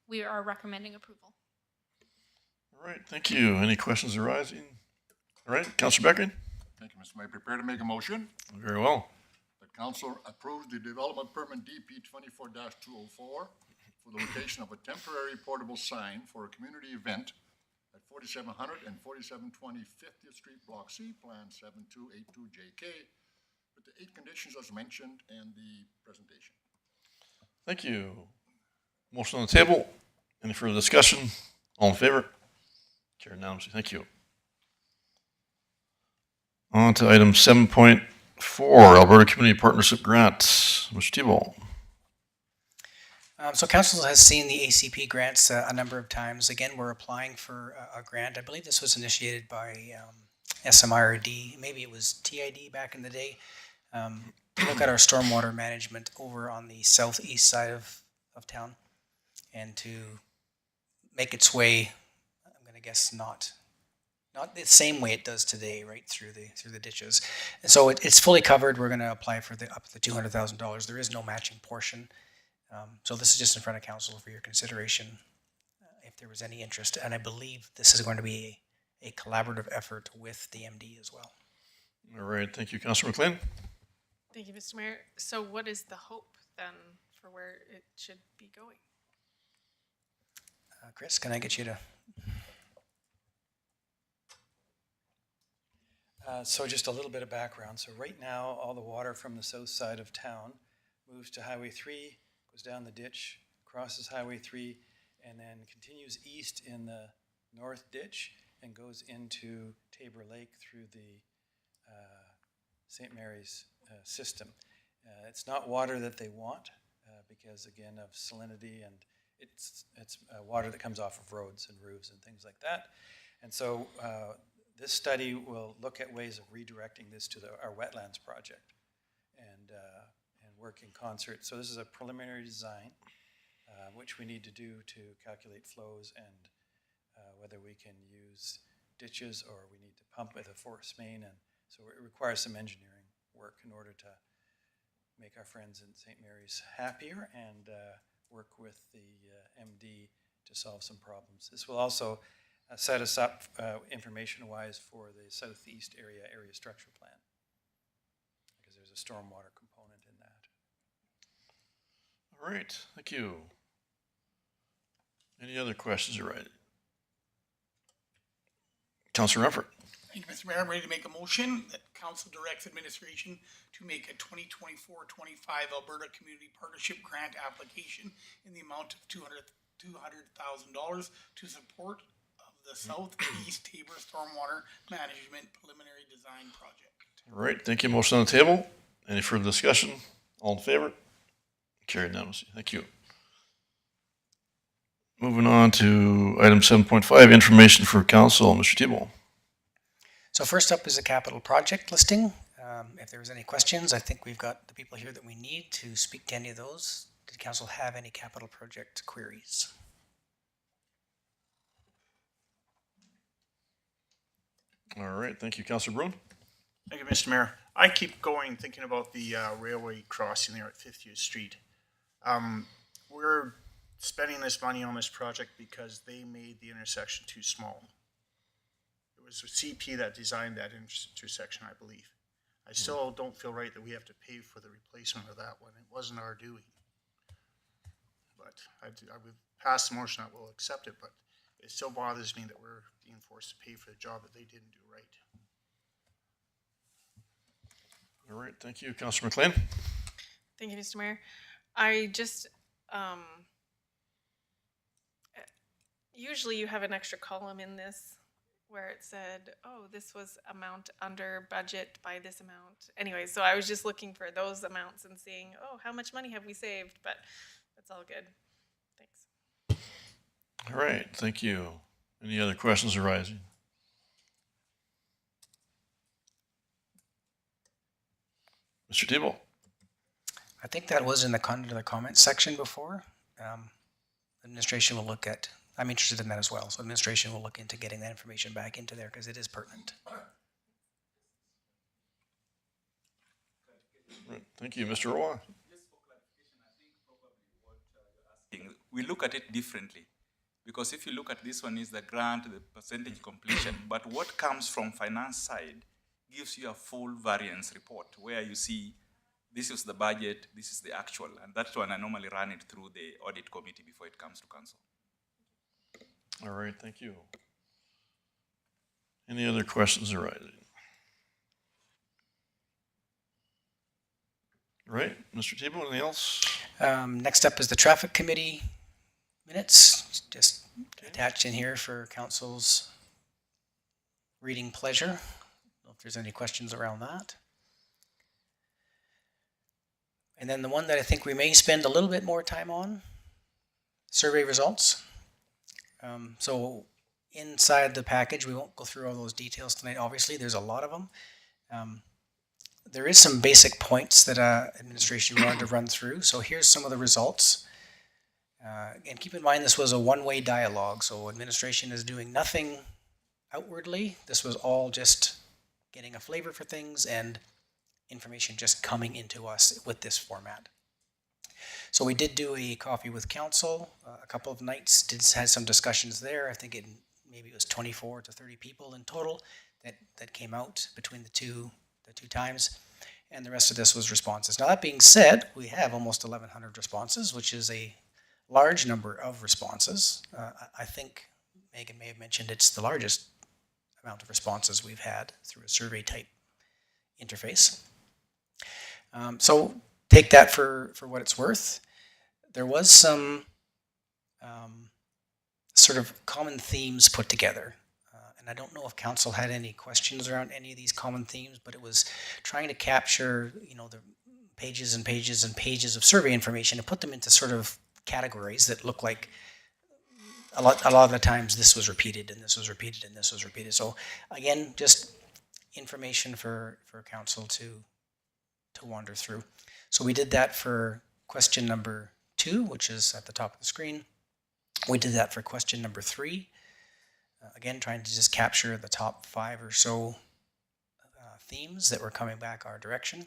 we are recommending approval. All right, thank you. Any questions arising? All right, Councillor Beckering? Thank you, Mr. Mayor. Prepare to make a motion. Very well. The council approves the development permit DP 24-204 for the location of a temporary portable sign for a community event at 4700 and 4720 50th Street, Block C, Plan 7282JK, with the 8 conditions as mentioned and the presentation. Thank you. Motion on the table. Any further discussion? All in favor? Carried unanimously. Thank you. On to item 7.4, Alberta Community Partnership Grant. Mr. Tebow? So council has seen the ACP grants a number of times. Again, we're applying for a grant. I believe this was initiated by SMIRD. Maybe it was TID back in the day. To look at our stormwater management over on the southeast side of town, and to make its way, I'm gonna guess not the same way it does today, right through the ditches. And so it's fully covered. We're gonna apply for up to $200,000. There is no matching portion. So this is just in front of council for your consideration, if there was any interest. And I believe this is going to be a collaborative effort with the MD as well. All right, thank you, Councilor McLean. Thank you, Mr. Mayor. So what is the hope then for where it should be going? Chris, can I get you to? So just a little bit of background. So right now, all the water from the south side of town moves to Highway 3, goes down the ditch, crosses Highway 3, and then continues east in the north ditch and goes into Tabor Lake through the St. Mary's system. It's not water that they want because, again, of salinity, and it's water that comes off of roads and roofs and things like that. And so this study will look at ways of redirecting this to our wetlands project and work in concert. So this is a preliminary design, which we need to do to calculate flows and whether we can use ditches or we need to pump with a force main. And so it requires some engineering work in order to make our friends in St. Mary's happier and work with the MD to solve some problems. This will also set us up information-wise for the southeast area structure plan, because there's a stormwater component in that. All right, thank you. Any other questions or right? Councilor Rufford. Thank you, Mr. Mayor. I'm ready to make a motion that council directs administration to make a 2024-25 Alberta Community Partnership Grant application in the amount of $200,000 to support of the Southeast Tabor Stormwater Management Preliminary Design Project. All right, thank you. Motion on the table. Any further discussion? All in favor? Carried unanimously. Thank you. Moving on to item 7.5, information for council. Mr. Thibault. So first up is a capital project listing. If there was any questions, I think we've got the people here that we need to speak to any of those. Did council have any capital project queries? All right, thank you. Councilor Bruin. Thank you, Mr. Mayor. I keep going thinking about the railway crossing there at 50th Street. We're spending this money on this project because they made the intersection too small. It was CP that designed that intersection, I believe. I still don't feel right that we have to pay for the replacement of that one. It wasn't our doing. But I would pass the motion that we'll accept it, but it still bothers me that we're being forced to pay for the job that they didn't do right. All right, thank you. Councilor McLean. Thank you, Mr. Mayor. I just, usually you have an extra column in this where it said, oh, this was amount under budget by this amount. Anyway, so I was just looking for those amounts and seeing, oh, how much money have we saved? But that's all good. Thanks. All right, thank you. Any other questions arising? Mr. Thibault. I think that was in the comments section before. Administration will look at, I'm interested in that as well. So administration will look into getting that information back into there because it is pertinent. Right, thank you. Mr. Roy. We look at it differently, because if you look at this one is the grant, the percentage completion, but what comes from finance side gives you a full variance report where you see this is the budget, this is the actual, and that's when I normally run it through the audit committee before it comes to council. All right, thank you. Any other questions arising? All right, Mr. Thibault, anything else? Next up is the traffic committee minutes, just attached in here for council's reading pleasure. I don't know if there's any questions around that. And then the one that I think we may spend a little bit more time on, survey results. So inside the package, we won't go through all those details tonight. Obviously, there's a lot of them. There is some basic points that administration wanted to run through. So here's some of the results. And keep in mind, this was a one-way dialogue, so administration is doing nothing outwardly. This was all just getting a flavor for things and information just coming into us with this format. So we did do a coffee with council a couple of nights, had some discussions there. I think maybe it was 24 to 30 people in total that came out between the two times. And the rest of this was responses. Now that being said, we have almost 1,100 responses, which is a large number of responses. I think Megan may have mentioned it's the largest amount of responses we've had through a survey type interface. So take that for what it's worth. There was some sort of common themes put together. And I don't know if council had any questions around any of these common themes, but it was trying to capture, the pages and pages and pages of survey information and put them into sort of categories that look like a lot of the times this was repeated and this was repeated and this was repeated. So again, just information for council to wander through. So we did that for question number 2, which is at the top of the screen. We did that for question number 3. Again, trying to just capture the top 5 or so themes that were coming back our direction.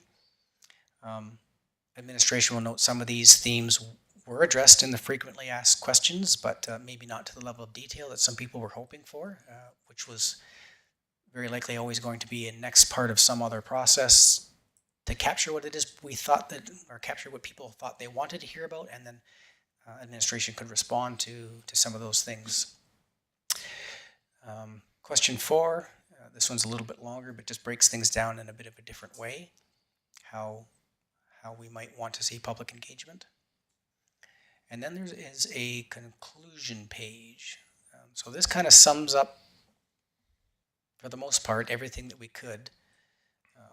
Administration will note some of these themes were addressed in the frequently asked questions, but maybe not to the level of detail that some people were hoping for, which was very likely always going to be a next part of some other process to capture what it is we thought that, or capture what people thought they wanted to hear about, and then administration could respond to some of those things. Question 4, this one's a little bit longer, but just breaks things down in a bit of a different way, how we might want to see public engagement. And then there is a conclusion page. So this kind of sums up, for the most part, everything that we could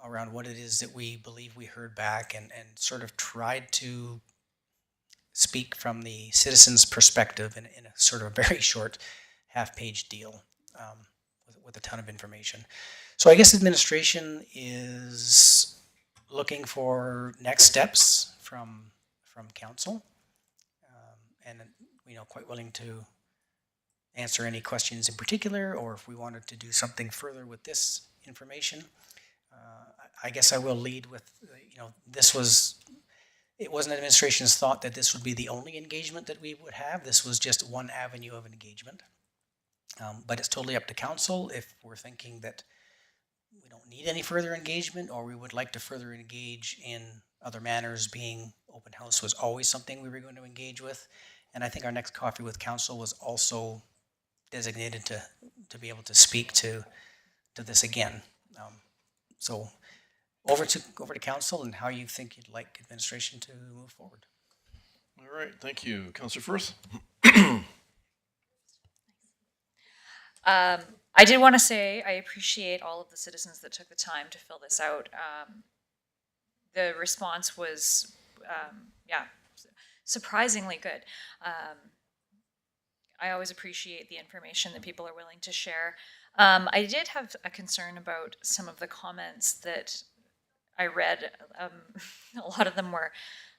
around what it is that we believe we heard back, and sort of tried to speak from the citizens' perspective in a sort of very short half-page deal with a ton of information. So I guess administration is looking for next steps from council, and quite willing to answer any questions in particular, or if we wanted to do something further with this information. I guess I will lead with, it wasn't administration's thought that this would be the only engagement that we would have. This was just one avenue of engagement. But it's totally up to council if we're thinking that we don't need any further engagement, or we would like to further engage in other manners, being open house was always something we were going to engage with. And I think our next coffee with council was also designated to be able to speak to this again. So over to council and how you think you'd like administration to move forward. All right, thank you. Councillor Firth? I did want to say I appreciate all of the citizens that took the time to fill this out. The response was, surprisingly good. I always appreciate the information that people are willing to share. I did have a concern about some of the comments that I read. A lot of them were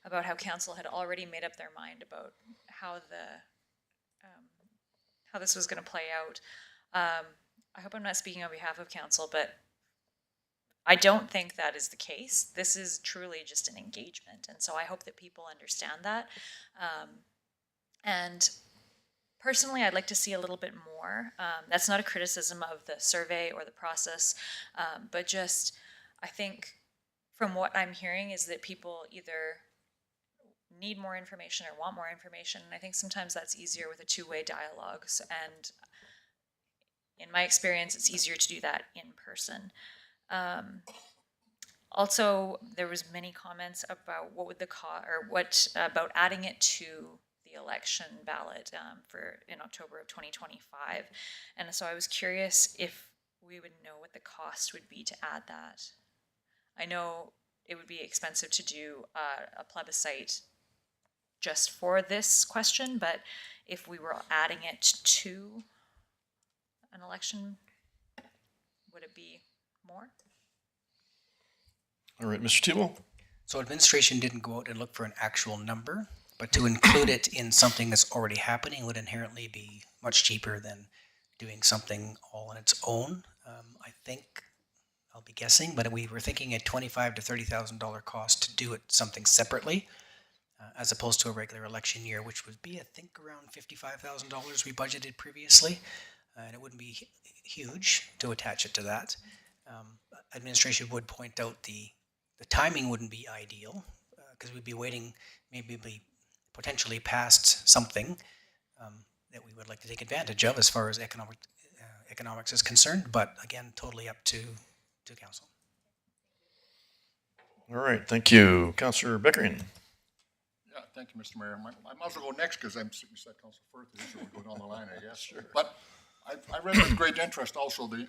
about how council had already made up their mind about how this was going to play out. I hope I'm not speaking on behalf of council, but I don't think that is the case. This is truly just an engagement, and so I hope that people understand that. And personally, I'd like to see a little bit more. That's not a criticism of the survey or the process, but just, I think from what I'm hearing is that people either need more information or want more information, and I think sometimes that's easier with a two-way dialogue. And in my experience, it's easier to do that in person. Also, there was many comments about what would about adding it to the election ballot in October of 2025. And so I was curious if we would know what the cost would be to add that. I know it would be expensive to do a plebiscite just for this question, but if we were adding it to an election, would it be more? All right, Mr. Thibault? So administration didn't go out and look for an actual number, But to include it in something that's already happening would inherently be much cheaper than doing something all on its own. I think, I'll be guessing, but we were thinking a $25,000 to $30,000 cost to do it something separately, as opposed to a regular election year, which would be, I think, around $55,000 we budgeted previously, and it wouldn't be huge to attach it to that. Administration would point out the timing wouldn't be ideal, because we'd be waiting, maybe be potentially past something that we would like to take advantage of as far as economics is concerned, but again, totally up to council. All right, thank you. Councillor Beckering. Yeah, thank you, Mr. Mayor. I might as well go next because I'm sitting beside Councilor Firth, so we'll go down the line, I guess. Sure. But I read with great interest also the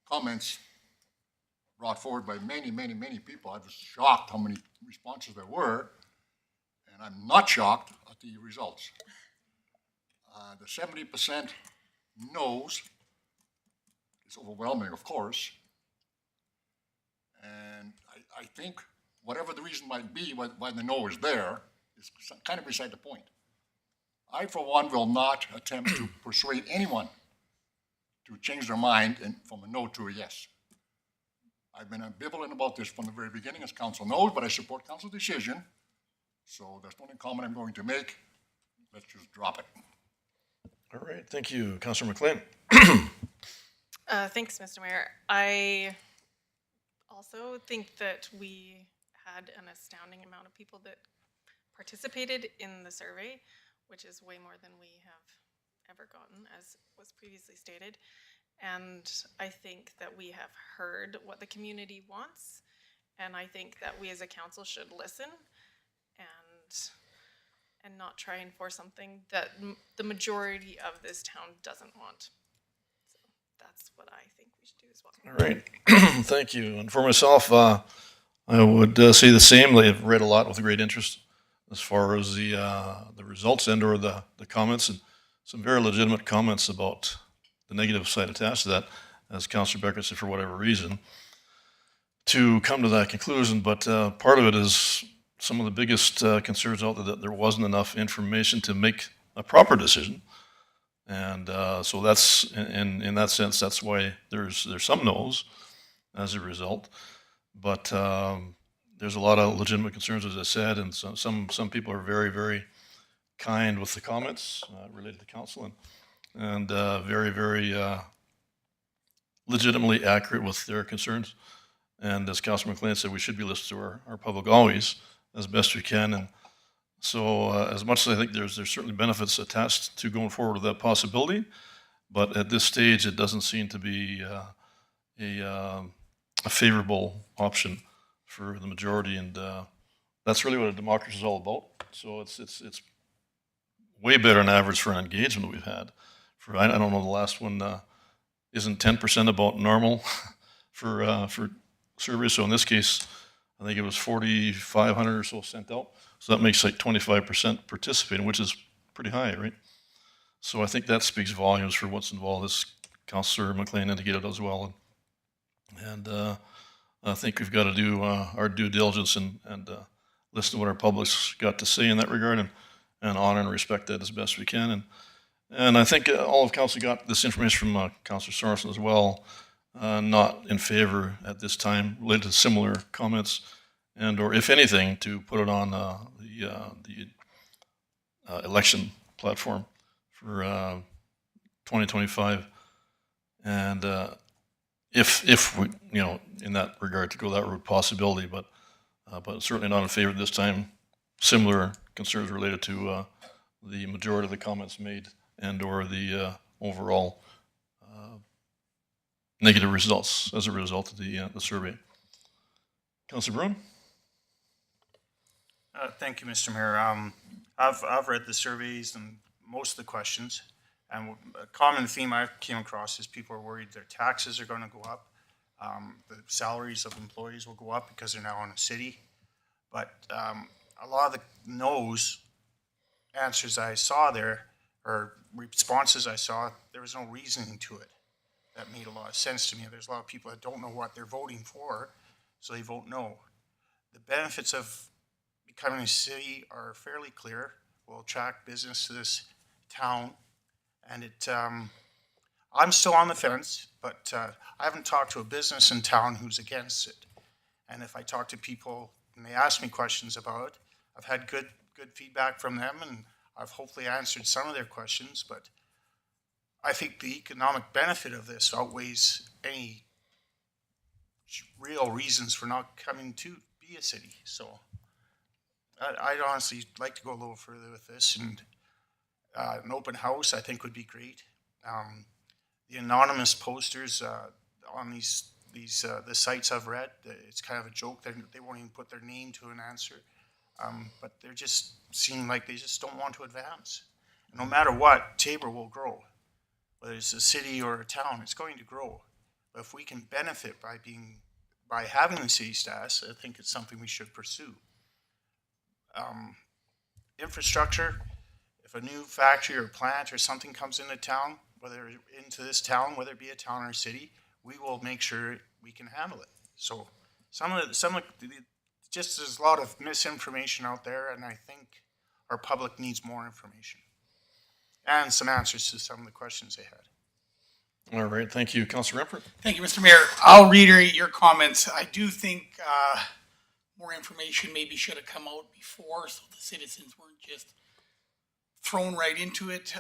comments brought forward by many, many, many people. I was shocked how many responses there were, and I'm not shocked at the results. The 70% no's is overwhelming, of course, and I think whatever the reason might be why the no is there is kind of beside the point. I, for one, will not attempt to persuade anyone to change their mind from a no to a yes. I've been ambivalent about this from the very beginning, as council knows, but I support council's decision. So that's the only comment I'm going to make. Let's just drop it. All right, thank you. Councillor McLean. Thanks, Mr. Mayor. I also think that we had an astounding amount of people that participated in the survey, which is way more than we have ever gotten, as was previously stated. And I think that we have heard what the community wants, and I think that we as a council should listen and not try and force something that the majority of this town doesn't want. So that's what I think we should do as well. All right, thank you. And for myself, I would say the same. I've read a lot with great interest as far as the results and or the comments, and some very legitimate comments about the negative side attached to that, as Councillor Becker said, for whatever reason, to come to that conclusion. But part of it is some of the biggest concerns out there that there wasn't enough information to make a proper decision. And so that's, in that sense, that's why there's some no's as a result. But there's a lot of legitimate concerns, as I said, and some people are very, very kind with the comments related to council, and very, very legitimately accurate with their concerns. And as Councillor McLean said, we should be listening to our public always as best we can. And so as much as I think there's certainly benefits attached to going forward with that possibility, but at this stage, it doesn't seem to be a favorable option for the majority. And that's really what a democracy is all about. So it's way better on average for an engagement that we've had. I don't know, the last one isn't 10% about normal for surveys. So in this case, I think it was 4,500 or so sent out. So that makes like 25% participating, which is pretty high, right? So I think that speaks volumes for what's involved, as Councillor McLean indicated as well. And I think we've got to do our due diligence and listen to what our public's got to say in that regard, and honor and respect that as best we can. And I think all of council got this information from Councillor Sorensen as well, not in favor at this time related to similar comments, and or if anything, to put it on the election platform for 2025. And if we, in that regard, to go that route possibility, but certainly not in favor this time. Similar concerns related to the majority of the comments made and or the overall negative results as a result of the survey. Councillor Bruin? Thank you, Mr. Mayor. I've read the surveys and most of the questions, and a common theme I came across is people are worried their taxes are going to go up. The salaries of employees will go up because they're now in a city. But a lot of the no's answers I saw there, or responses I saw, there was no reasoning to it. That made a lot of sense to me. There's a lot of people that don't know what they're voting for, so they vote no. The benefits of becoming a city are fairly clear, will attract business to this town. And I'm still on the fence, but I haven't talked to a business in town who's against it. And if I talk to people and they ask me questions about it, I've had good feedback from them, and I've hopefully answered some of their questions. But I think the economic benefit of this outweighs any real reasons for not coming to be a city. So I'd honestly like to go a little further with this, and an open house I think would be great. The anonymous posters on the sites I've read, it's kind of a joke. They won't even put their name to an answer, but they're just seem like they just don't want to advance. And no matter what, Tabor will grow. Whether it's a city or a town, it's going to grow. But if we can benefit by having the city status, I think it's something we should pursue. Infrastructure, if a new factory or plant or something comes into town, whether it be a town or a city, we will make sure we can handle it. So just there's a lot of misinformation out there, and I think our public needs more information and some answers to some of the questions they had. All right, thank you. Councilor Rempert? Thank you, Mr. Mayor. I'll reiterate your comments. I do think more information maybe should have come out before, so the citizens weren't just thrown right into it.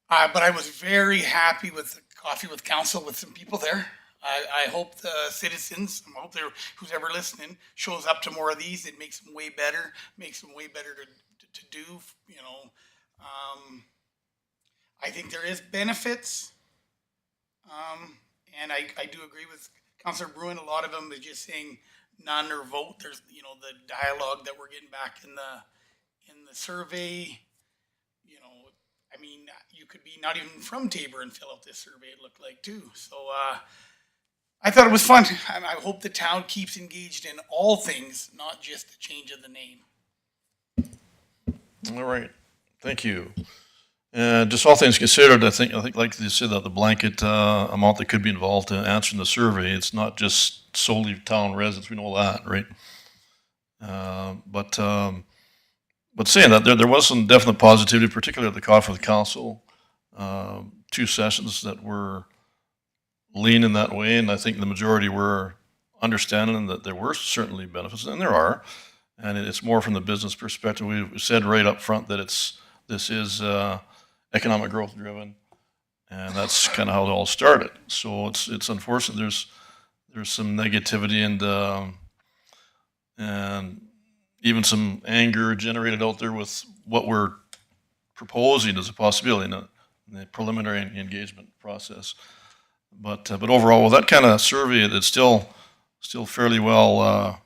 But I was very happy with the coffee with council with some people there. I hope the citizens, I hope who's ever listening shows up to more of these. It makes them way better, to do, you know. I think there is benefits. And I do agree with Councilor Bruin. A lot of them is just saying none or vote. There's, you know, the dialogue that we're getting back in the survey. You know, I mean, you could be not even from Tabor and fill out this survey, it looked like too. So I thought it was fun. I hope the town keeps engaged in all things, not just the change of the name. All right, thank you. Just all things considered, I think like you said, that the blanket amount that could be involved in answering the survey, it's not just solely town residents. We know that, right? But saying that, there was some definite positivity, particularly at the coffee with council. 2 sessions that were leaning that way, and I think the majority were understanding that there were certainly benefits, and there are. And it's more from the business perspective. We said right up front that this is economic growth driven, and that's kind of how it all started. So it's unfortunate there's some negativity and even some anger generated out there with what we're proposing as a possibility in the preliminary engagement process. But overall, with that kind of survey, it's still fairly well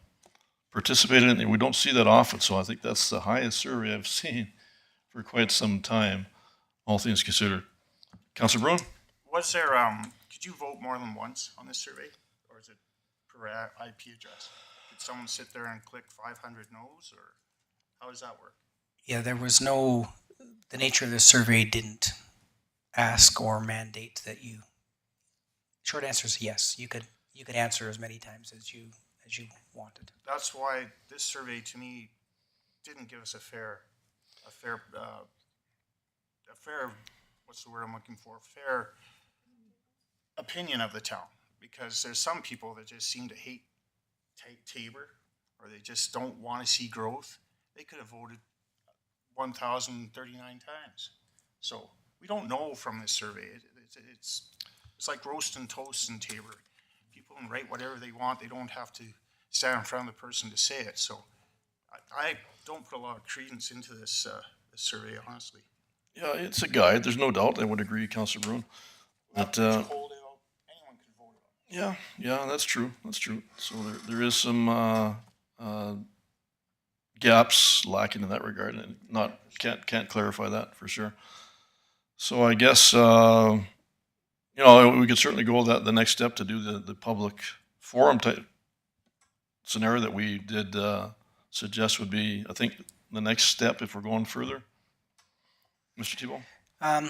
participated in, and we don't see that often. So I think that's the highest survey I've seen for quite some time, all things considered. Councilor Bruin? Was there, could you vote more than once on this survey? Or is it per IP address? Could someone sit there and click 500 no's, or how does that work? Yeah, the nature of the survey didn't ask or mandate that you, short answer is yes, you could answer as many times as you wanted. That's why this survey to me didn't give us a fair, what's the word I'm looking for? Fair opinion of the town, because there's some people that just seem to hate Tabor, or they just don't want to see growth. They could have voted 1,039 times. So we don't know from this survey. It's like roasting toast in Tabor. People can write whatever they want. They don't have to stand in front of the person to say it. So I don't put a lot of credence into this survey, honestly. Yeah, it's a guide. There's no doubt. I would agree, Councilor Bruin. But Anyone could vote it on. yeah, that's true. That's true. So there is some gaps lacking in that regard, and can't clarify that for sure. So I guess we could certainly go the next step to do the public forum type scenario that we did suggest would be, I think, the next step if we're going further. Mr. Thibault?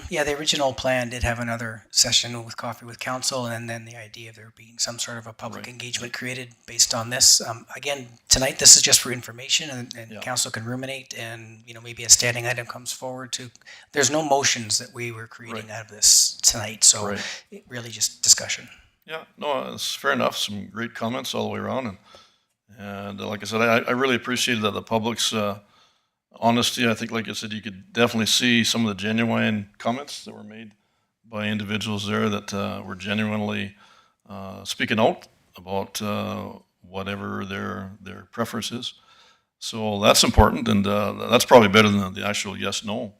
Yeah, the original plan did have another session with Coffee with Council, and then the idea of there being some sort of a public engagement created based on this. Again, tonight, this is just for information, and Yeah. council can ruminate, and, maybe a standing item comes forward to, there's no motions that we were creating out of this tonight, so Right. it really just discussion. Yeah, no, it's fair enough. Some great comments all the way around, and like I said, I really appreciated that the public's honesty. I think, like I said, you could definitely see some of the genuine comments that were made by individuals there that were genuinely speaking out about whatever their preference is. So that's important, and that's probably better than the actual yes/no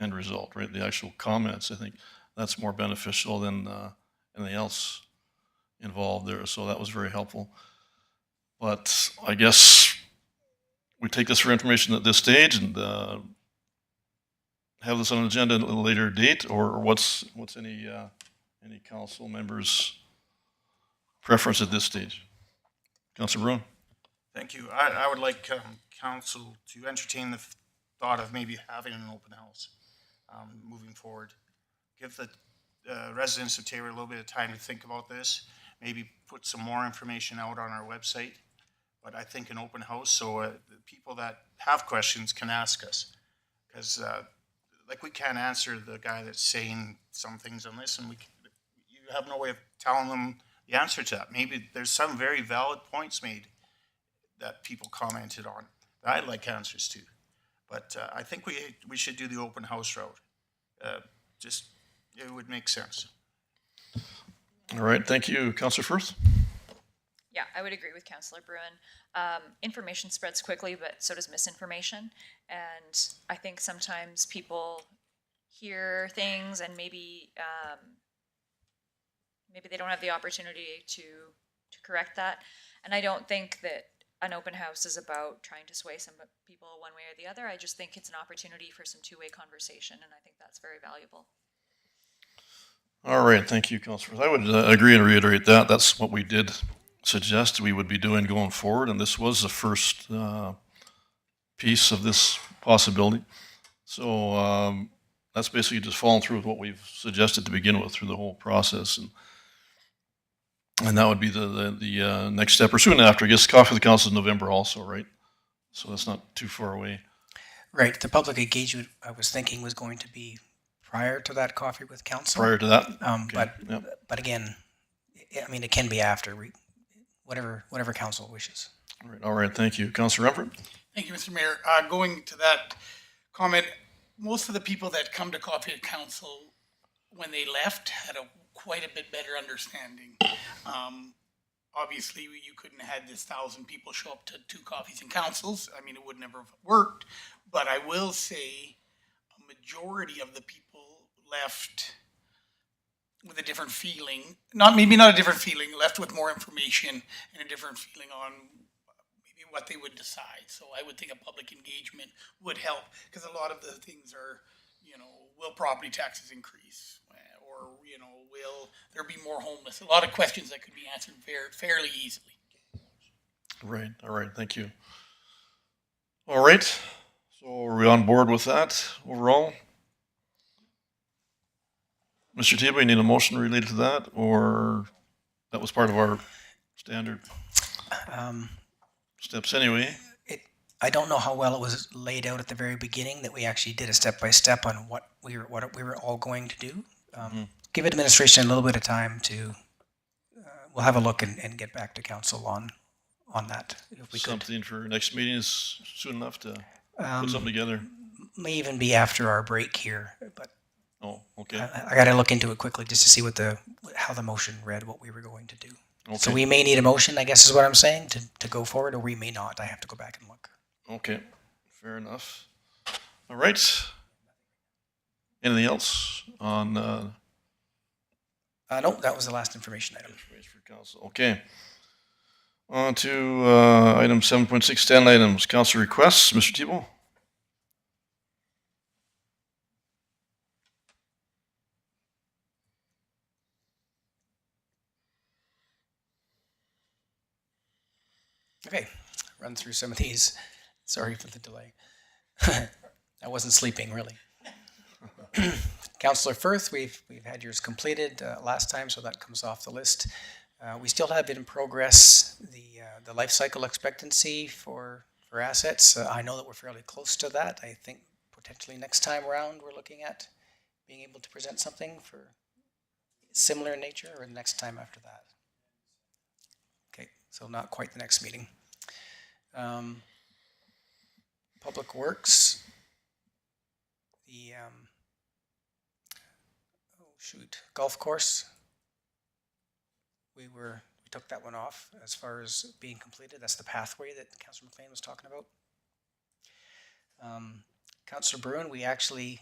end result, right? The actual comments. I think that's more beneficial than anything else involved there. So that was very helpful. But I guess we take this for information at this stage and have this on an agenda at a later date, or what's any council members' preference at this stage? Councilor Bruin? Thank you. I would like council to entertain the thought of maybe having an open house moving forward. Give the residents of Taylor a little bit of time to think about this, maybe put some more information out on our website. But I think an open house, so the people that have questions can ask us. Because we can't answer the guy that's saying some things on this, and you have no way of telling them the answer to that. Maybe there's some very valid points made that people commented on that I'd like answers to. But I think we should do the open house route. It would make sense. All right, thank you. Councilor Firth? Yeah, I would agree with Councillor Bruin. Information spreads quickly, but so does misinformation. And I think sometimes people hear things and maybe they don't have the opportunity to correct that. And I don't think that an open house is about trying to sway some people one way or the other. I just think it's an opportunity for some two-way conversation, and I think that's very valuable. All right, thank you, Councilor Firth. I would agree and reiterate that. That's what we did suggest we would be doing going forward, and this was the first piece of this possibility. So that's basically just following through with what we've suggested to begin with through the whole process, and that would be the next step, or soon after. I guess Coffee with the Council is November also, right? So that's not too far away. Right, the public engagement, I was thinking, was going to be prior to that Coffee with Council. Prior to that? But Yep. but again, I mean, it can be after, whatever council wishes. All right, thank you. Councilor Renford? Thank you, Mr. Mayor. Going to that comment, most of the people that come to Coffee with Council, when they left, had quite a bit better understanding. Obviously, you couldn't have had this 1,000 people show up to 2 coffees and councils. I mean, it would never have worked. But I will say a majority of the people left with a different feeling, maybe not a different feeling, left with more information and a different feeling on maybe what they would decide. So I would think a public engagement would help, because a lot of the things are, will property taxes increase? Or, will there be more homeless? A lot of questions that could be answered fairly easily. Right, all right, thank you. All right, so are we on board with that overall? Mr. Tebow, you need a motion related to that, or that was part of our standard steps anyway? I don't know how well it was laid out at the very beginning, that we actually did a step-by-step on what we were all going to do. Give administration a little bit of time to, we'll have a look and get back to council on that, if we could. Something for next meeting is soon enough to put something together? May even be after our break here, but Oh, okay. I got to look into it quickly just to see how the motion read, what we were going to do. Okay. So we may need a motion, I guess is what I'm saying, to go forward, or we may not. I have to go back and look. Okay, fair enough. All right. Anything else on No, that was the last information item. for council? Okay. On to item 7.610 items, council requests. Mr. Tebow? Okay, run through some of these. Sorry for the delay. I wasn't sleeping, really. Councillor Firth, we've had yours completed last time, so that comes off the list. We still have in progress the life cycle expectancy for assets. I know that we're fairly close to that. I think potentially next time around we're looking at being able to present something for similar in nature, or the next time after that. Okay, so not quite the next meeting. Public Works, golf course. We took that one off as far as being completed. That's the pathway that Councillor McLean was talking about. Councillor Bruin, we actually,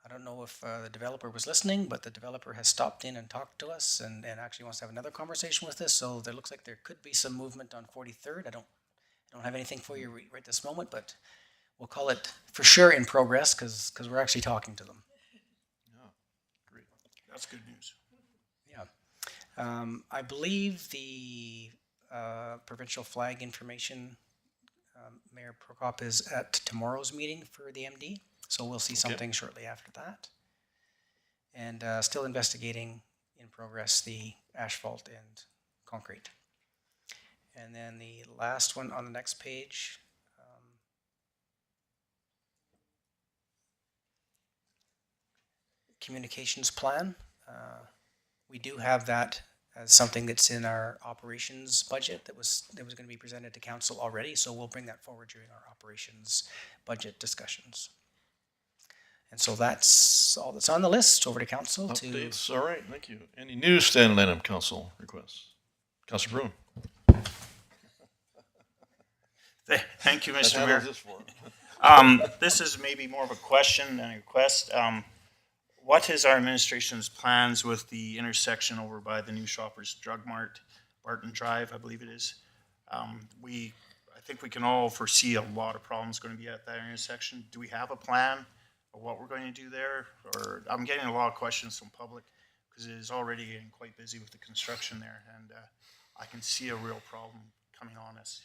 I don't know if the developer was listening, but the developer has stopped in and talked to us and actually wants to have another conversation with us. So there looks like there could be some movement on 43rd. I don't have anything for you right this moment, but we'll call it for sure in progress because we're actually talking to them. Great. That's good news. Yeah. I believe the provincial flag information, Mayor Prokop is at tomorrow's meeting for the MD. So we'll see something shortly after that. And still investigating in progress the asphalt and concrete. And then the last one on the next page, communications plan. We do have that as something that's in our operations budget that was going to be presented to council already. So we'll bring that forward during our operations budget discussions. And so that's all that's on the list. Over to council to Updates. All right, thank you. Any new standing item council requests? Councillor Bruin. Thank you, What Mr. is Mayor. this for? This is maybe more of a question than a request. What is our administration's plans with the intersection over by the new Shoppers Drug Mart, Barton Drive, I believe it is? I think we can all foresee a lot of problems going to be at that intersection. Do we have a plan of what we're going to do there? Or I'm getting a lot of questions from public because it is already getting quite busy with the construction there, and I can see a real problem coming on us.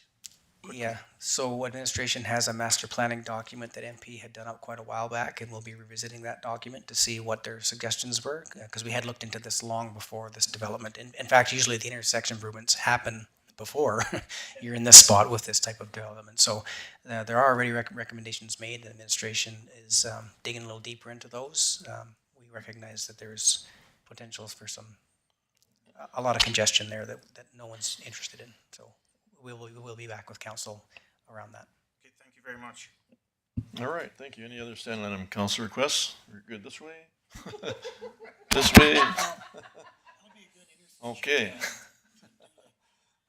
Yeah, so administration has a master planning document that MP had done up quite a while back, and we'll be revisiting that document to see what their suggestions were, because we had looked into this long before this development. In fact, usually the intersection improvements happen before you're in this spot with this type of development. So there are already recommendations made. The administration is digging a little deeper into those. We recognize that there's potentials for a lot of congestion there that no one's interested in. So we will be back with council around that. Okay, thank you very much. All right, thank you. Any other standing item council requests? We're good this way? This way? Okay. I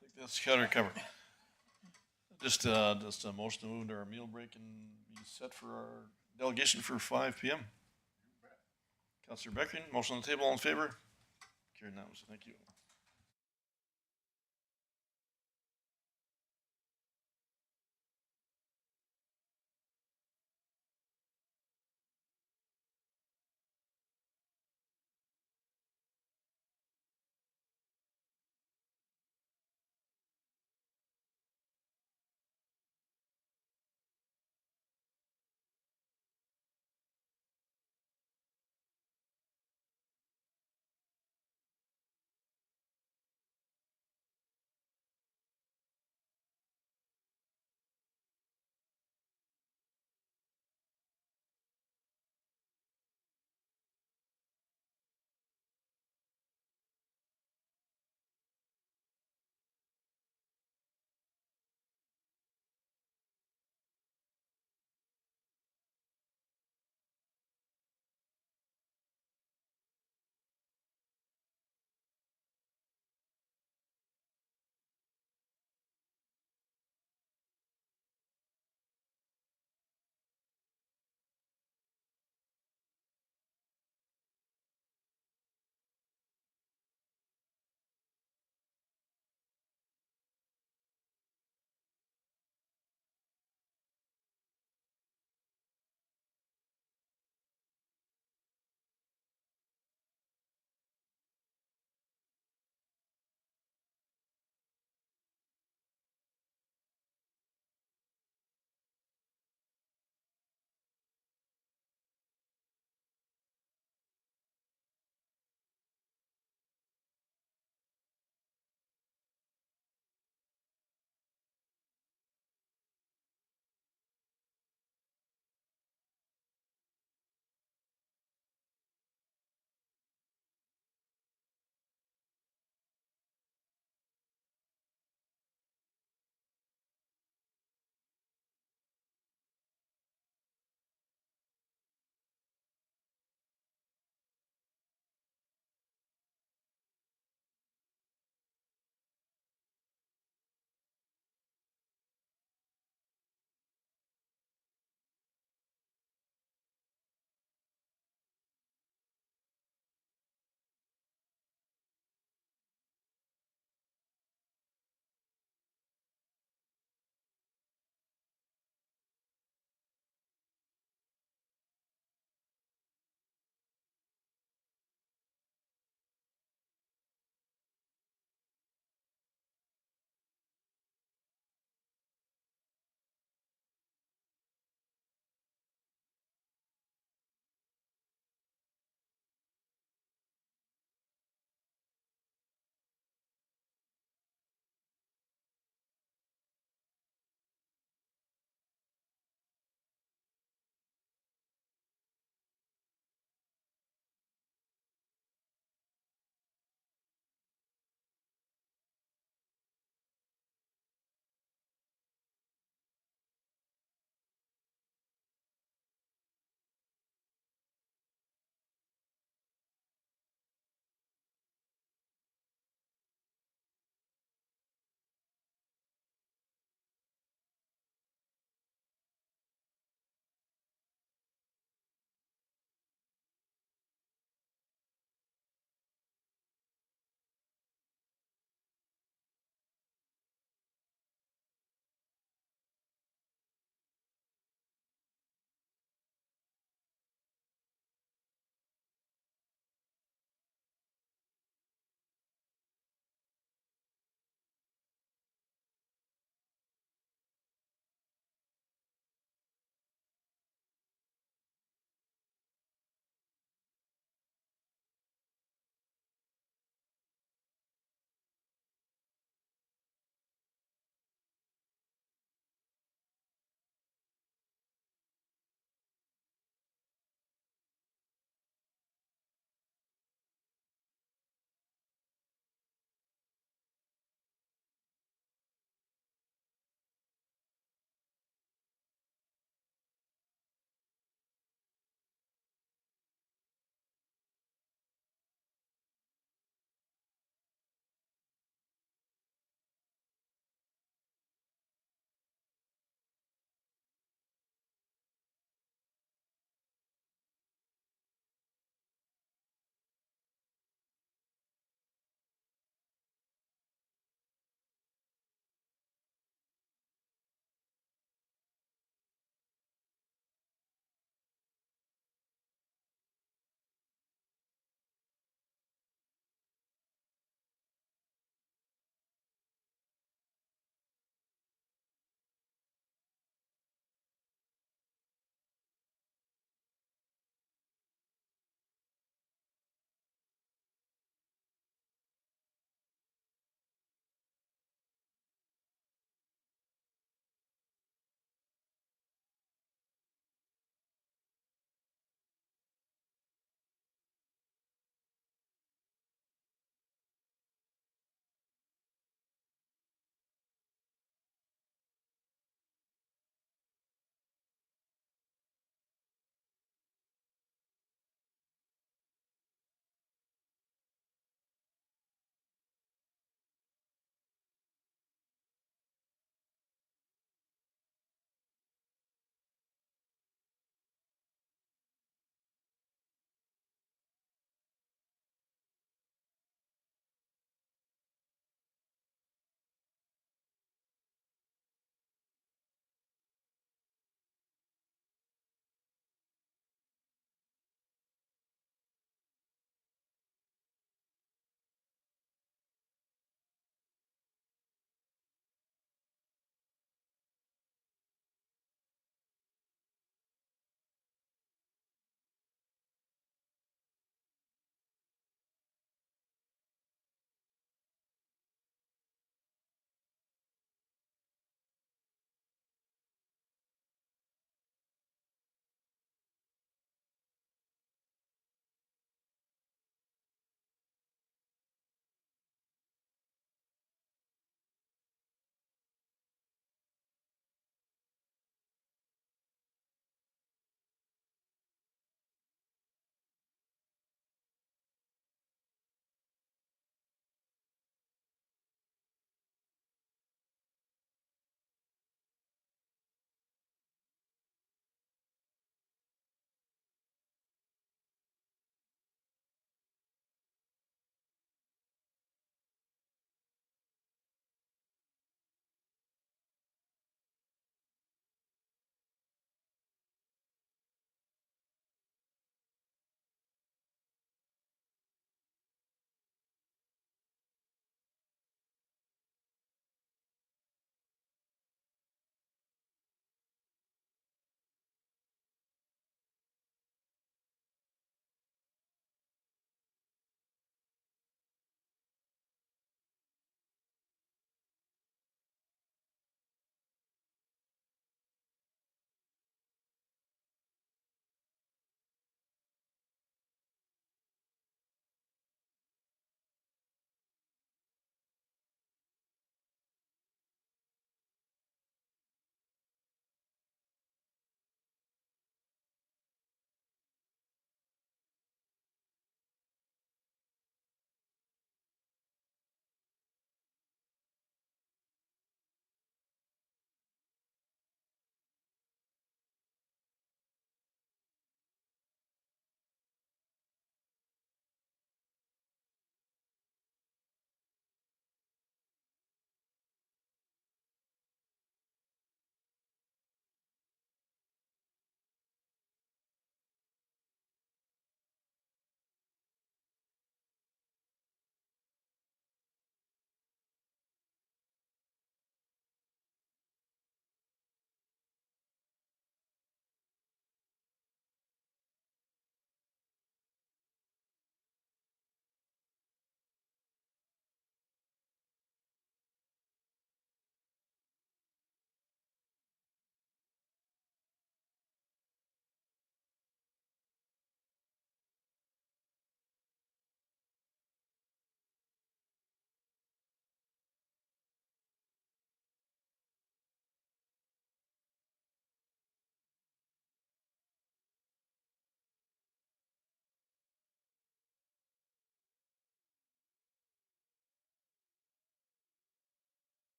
think that's covered. Just a motion to move to our meal break and be set for our delegation for 5 p.m. Councillor Beckering, motion on the table, all in favor? Carried unanimously. Thank you.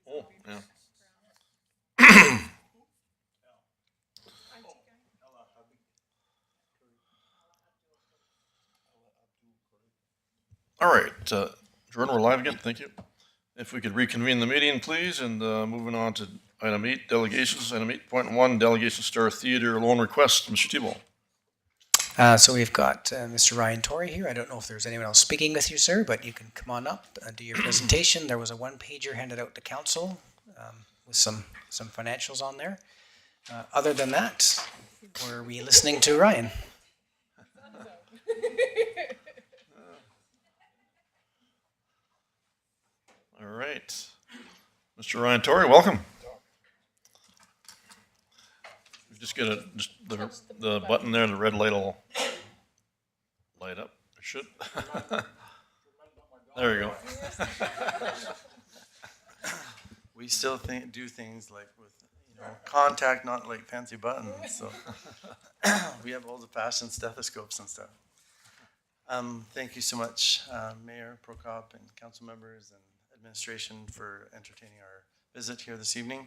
Oh, yeah. All right, Jordan, we're live again. Thank you. If we could reconvene the meeting, please, and moving on to item 8, delegations. Item 8.1, delegation Star Theater loan request. Mr. Tebow. So we've got Mr. Ryan Torrey here. I don't know if there's anyone else speaking with you, sir, but you can come on up and do your presentation. There was a one-pager handed out to council with some financials on there. Other than that, were we listening to Ryan? All right. Mr. Ryan Torrey, welcome. Just get the button there, the red light will light up. It should. There you go. We still do things like with contact, not like fancy buttons. So we have old-fashioned stethoscopes and stuff. Thank you so much, Mayor Prokop and council members and administration for entertaining our visit here this evening.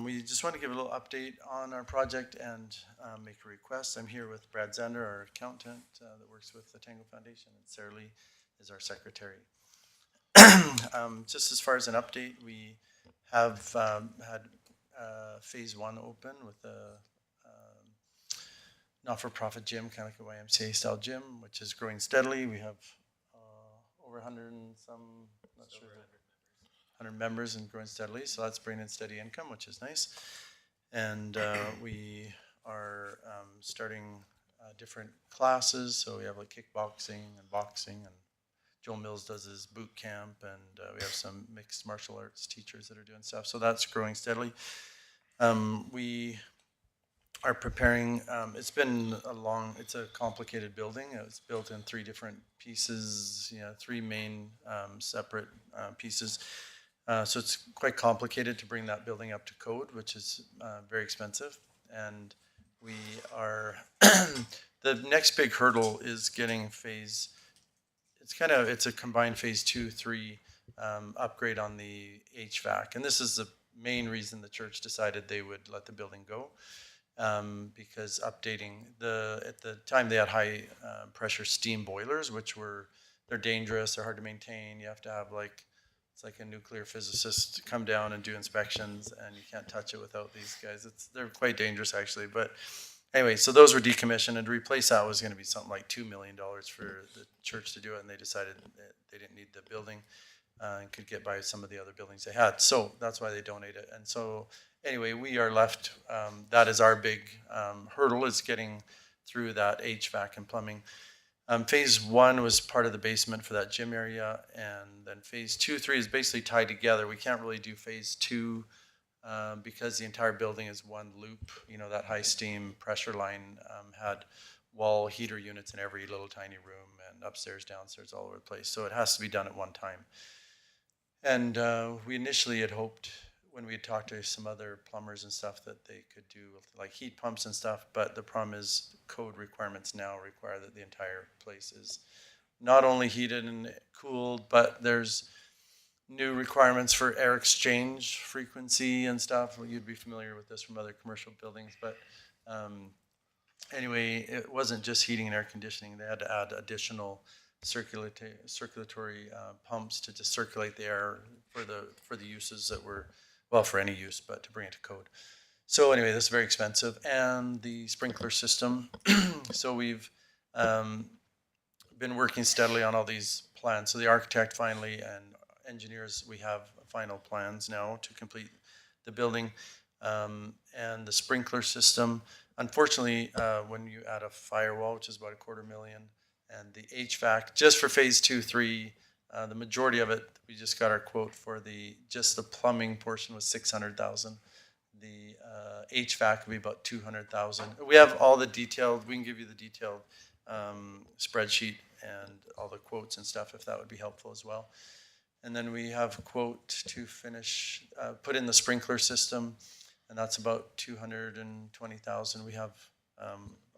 We just want to give a little update on our project and make a request. I'm here with Brad Zander, our accountant that works with the Tango Foundation, and Sarah Lee is our secretary. Just as far as an update, we have had phase 1 open with a not-for-profit gym, kind of like a YMCA style gym, which is growing steadily. We have over 100 and some, not sure, 100 members and growing steadily. So that's bringing in steady income, which is nice. And we are starting different classes. So we have like kickboxing and boxing, and Joel Mills does his boot camp, and we have some mixed martial arts teachers that are doing stuff. So that's growing steadily. We are preparing, it's a complicated building. It's built in 3 different pieces, 3 main separate pieces. So it's quite complicated to bring that building up to code, which is very expensive. And we are, the next big hurdle is getting it's a combined phase 2, 3 upgrade on the HVAC. And this is the main reason the church decided they would let the building go. Because updating at the time they had high pressure steam boilers, they're dangerous, they're hard to maintain. You have to have it's like a nuclear physicist come down and do inspections, and you can't touch it without these guys. They're quite dangerous actually. But anyway, so those were decommissioned, and to replace that was going to be something like $2 million for the church to do it, and they decided that they didn't need the building and could get by some of the other buildings they had. So that's why they donated it. And so anyway, we are left, that is our big hurdle, is getting through that HVAC and plumbing. Phase 1 was part of the basement for that gym area, and then phase 2, 3 is basically tied together. We can't really do phase 2 because the entire building is one loop. That high steam pressure line had wall heater units in every little tiny room, and upstairs, downstairs, all over the place. So it has to be done at one time. And we initially had hoped, when we had talked to some other plumbers and stuff, that they could do like heat pumps and stuff, but the problem is code requirements now require that the entire place is not only heated and cooled, but there's new requirements for air exchange frequency and stuff. Well, you'd be familiar with this from other commercial buildings, but anyway, it wasn't just heating and air conditioning. They had to add additional circulatory pumps to just circulate the air for the uses that were, well, for any use, but to bring it to code. So anyway, this is very expensive. And the sprinkler system. So we've been working steadily on all these plans. So the architect finally and engineers, we have final plans now to complete the building. And the sprinkler system, unfortunately, when you add a firewall, which is about $250,000, and the HVAC, just for phase 2, 3, the majority of it, we just got our quote for just the plumbing portion was $600,000. The HVAC would be about $200,000. We have all the detailed, we can give you the detailed spreadsheet and all the quotes and stuff if that would be helpful as well. And then we have a quote to finish, put in the sprinkler system, and that's about $220,000. We have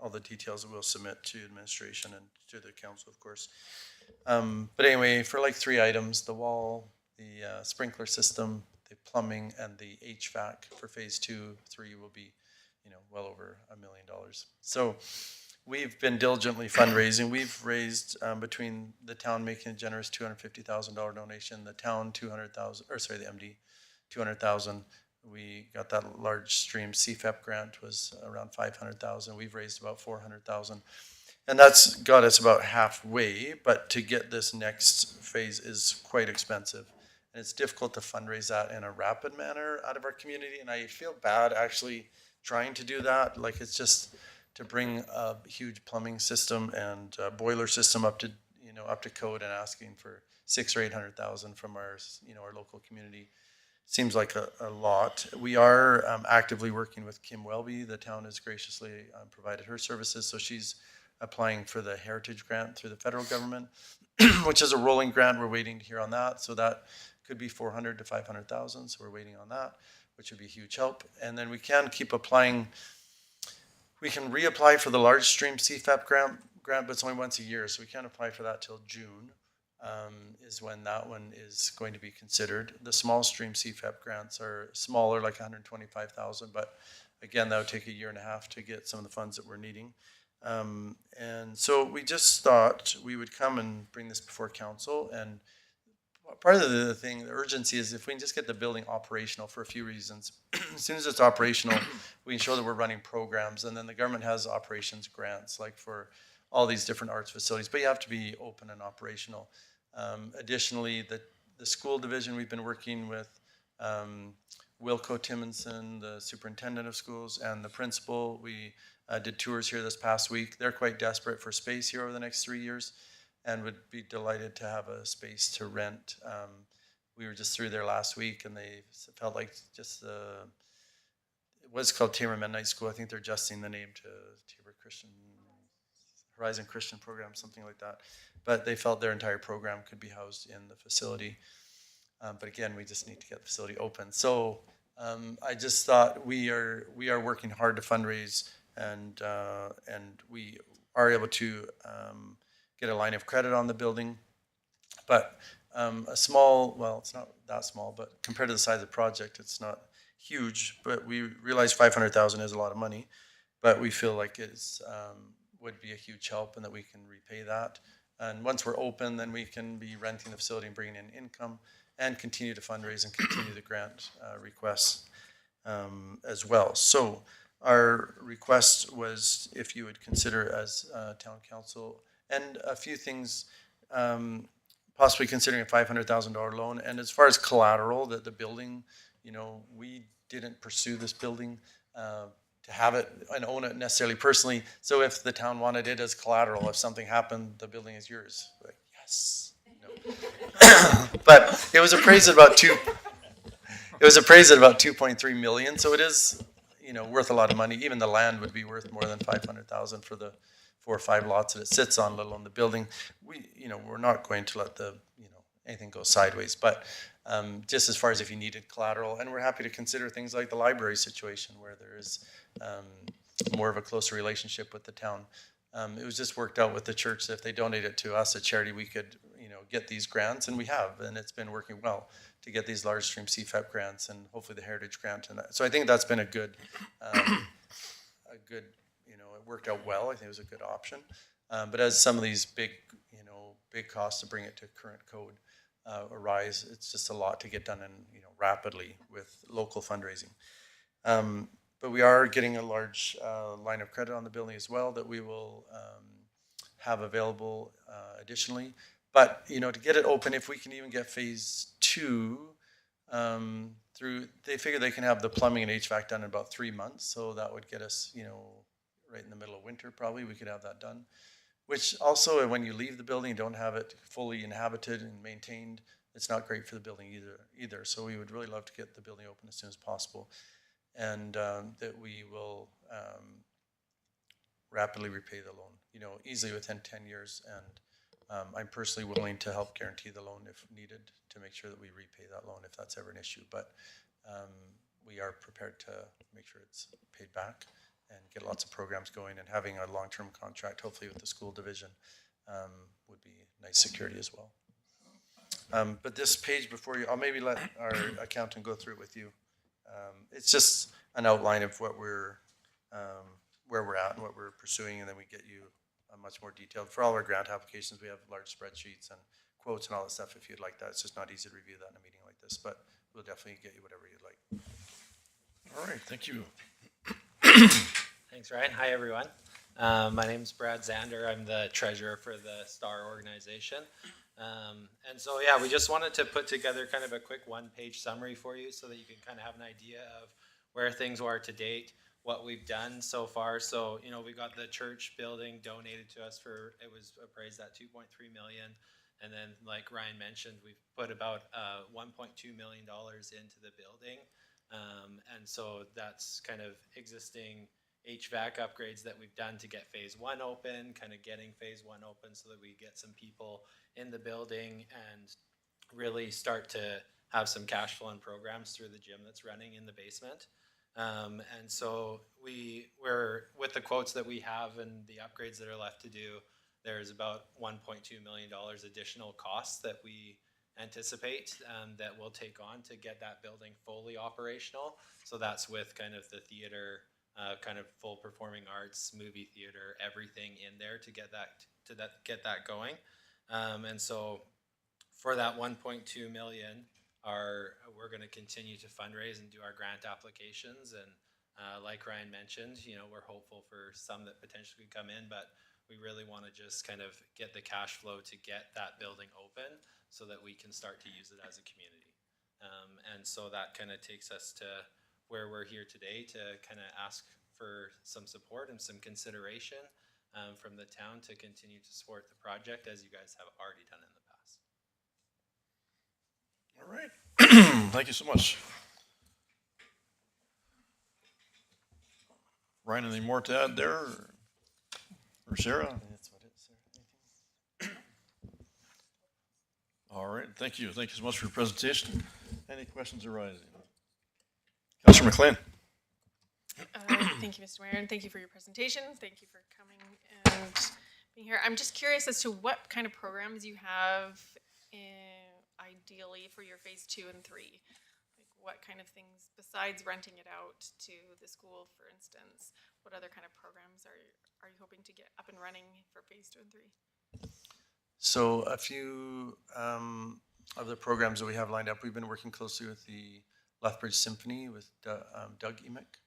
all the details that we'll submit to administration and to the council, of course. But anyway, for like 3 items, the wall, the sprinkler system, the plumbing and the HVAC for phase 2, 3 will be, well over $1 million. So we've been diligently fundraising. We've raised between the town making a generous $250,000 donation, the town the MD $200,000. We got that large stream CFEP grant was around $500,000. We've raised about $400,000. And that's got us about halfway, but to get this next phase is quite expensive. And it's difficult to fundraise that in a rapid manner out of our community. And I feel bad actually trying to do that. Like, it's just to bring a huge plumbing system and boiler system up to code and asking for $600,000 or $800,000 from our local community. Seems like a lot. We are actively working with Kim Welby. The town has graciously provided her services, so she's applying for the Heritage Grant through the federal government, which is a rolling grant. We're waiting to hear on that. So that could be $400,000 to $500,000. So we're waiting on that, which would be a huge help. And then we can keep applying. We can reapply for the large stream CFAP grant, but it's only once a year. So we can't apply for that till June. Is when that one is going to be considered. The small stream CFAP grants are smaller, like $125,000, but again, that would take a year and a half to get some of the funds that we're needing. And so we just thought we would come and bring this before council. And part of the thing, the urgency is if we can just get the building operational for a few reasons. As soon as it's operational, we can show that we're running programs, and then the government has operations grants, like for all these different arts facilities, but you have to be open and operational. Additionally, the school division, we've been working with Wilco Timmonson, the superintendent of schools, and the principal. We did tours here this past week. They're quite desperate for space here over the next 3 years and would be delighted to have a space to rent. We were just through there last week, and they felt like just it was called Taber Mennonite School. I think they're adjusting the name to Taber Horizon Christian Program, something like that. But they felt their entire program could be housed in the facility. But again, we just need to get the facility open. So I just thought we are working hard to fundraise, and we are able to get a line of credit on the building. But a small, well, it's not that small, but compared to the size of the project, it's not huge. But we realize $500,000 is a lot of money, but we feel like it's would be a huge help, and that we can repay that. And once we're open, then we can be renting the facility and bringing in income and continue to fundraise and continue the grant requests as well. So our request was if you would consider as town council, and a few things, possibly considering a $500,000 loan. And as far as collateral, that the building, we didn't pursue this building to have it and own it necessarily personally. So if the town wanted it as collateral, if something happened, the building is yours. Like, yes. No. But it was appraised at about $2.3 million. So it is, worth a lot of money. Even the land would be worth more than $500,000 for the 4 or 5 lots that it sits on, let alone the building. We're not going to let anything go sideways, but just as far as if you needed collateral, and we're happy to consider things like the library situation where there is more of a closer relationship with the town. It was just worked out with the church that if they donate it to us at charity, we could, get these grants, and we have, and it's been working well to get these large stream CFEP grants and hopefully the Heritage Grant. And so I think that's been a good, it worked out well. I think it was a good option. But as some of these big costs to bring it to current code arise, it's just a lot to get done and rapidly with local fundraising. But we are getting a large line of credit on the building as well that we will have available additionally. But to get it open, if we can even get phase 2 through, they figure they can have the plumbing and HVAC done in about 3 months. So that would get us, right in the middle of winter probably, we could have that done. Which also, when you leave the building, you don't have it fully inhabited and maintained, it's not great for the building either. So we would really love to get the building open as soon as possible, and that we will rapidly repay the loan, easily within 10 years. And I'm personally willing to help guarantee the loan if needed to make sure that we repay that loan if that's ever an issue. But we are prepared to make sure it's paid back and get lots of programs going, and having a long-term contract, hopefully with the school division, would be nice security as well. But this page before you, I'll maybe let our accountant go through it with you. It's just an outline of what we're, where we're at and what we're pursuing, and then we get you much more detailed. For all our grant applications, we have large spreadsheets and quotes and all that stuff if you'd like that. It's just not easy to review that in a meeting like this, but we'll definitely get you whatever you'd like. All right, thank you. Thanks, Ryan. Hi, everyone. My name's Brad Zander. I'm the treasurer for the STAR organization. And so, yeah, we just wanted to put together kind of a quick one-page summary for you so that you can kind of have an idea of where things are to date, what we've done so far. So, you know, we got the church building donated to us for, it was appraised at $2.3 million. And then, like Ryan mentioned, we've put about $1.2 million into the building. And so that's kind of existing HVAC upgrades that we've done to get phase one open, kind of getting phase one open so that we get some people in the building and really start to have some cash flow and programs through the gym that's running in the basement. And so we're with the quotes that we have and the upgrades that are left to do, there's about $1.2 million additional costs that we anticipate that we'll take on to get that building fully operational. So that's with kind of the theater, kind of full performing arts, movie theater, everything in there to get that going. And so for that 1.2 million, we're going to continue to fundraise and do our grant applications. And like Ryan mentioned, you know, we're hopeful for some that potentially could come in, but we really want to just kind of get the cash flow to get that building open so that we can start to use it as a community. And so that kind of takes us to where we're here today to kind of ask for some support and some consideration from the town to continue to support the project as you guys have already done in the past. All right. Thank you so much. Ryan, any more to add there? Or Sarah? That's what it is. All right, thank you. Thank you so much for your presentation. Any questions arising? Councilor McLean. Thank you, Mr. Mayor, and thank you for your presentation. Thank you for coming and being here. I'm just curious as to what kind of programs you have ideally for your phase 2 and 3. Like what kind of things, besides renting it out to the school, for instance, what other kind of programs are you hoping to get up and running for phase 2 and 3? So a few of the programs that we have lined up, we've been working closely with the Lethbridge Symphony with Doug Emick,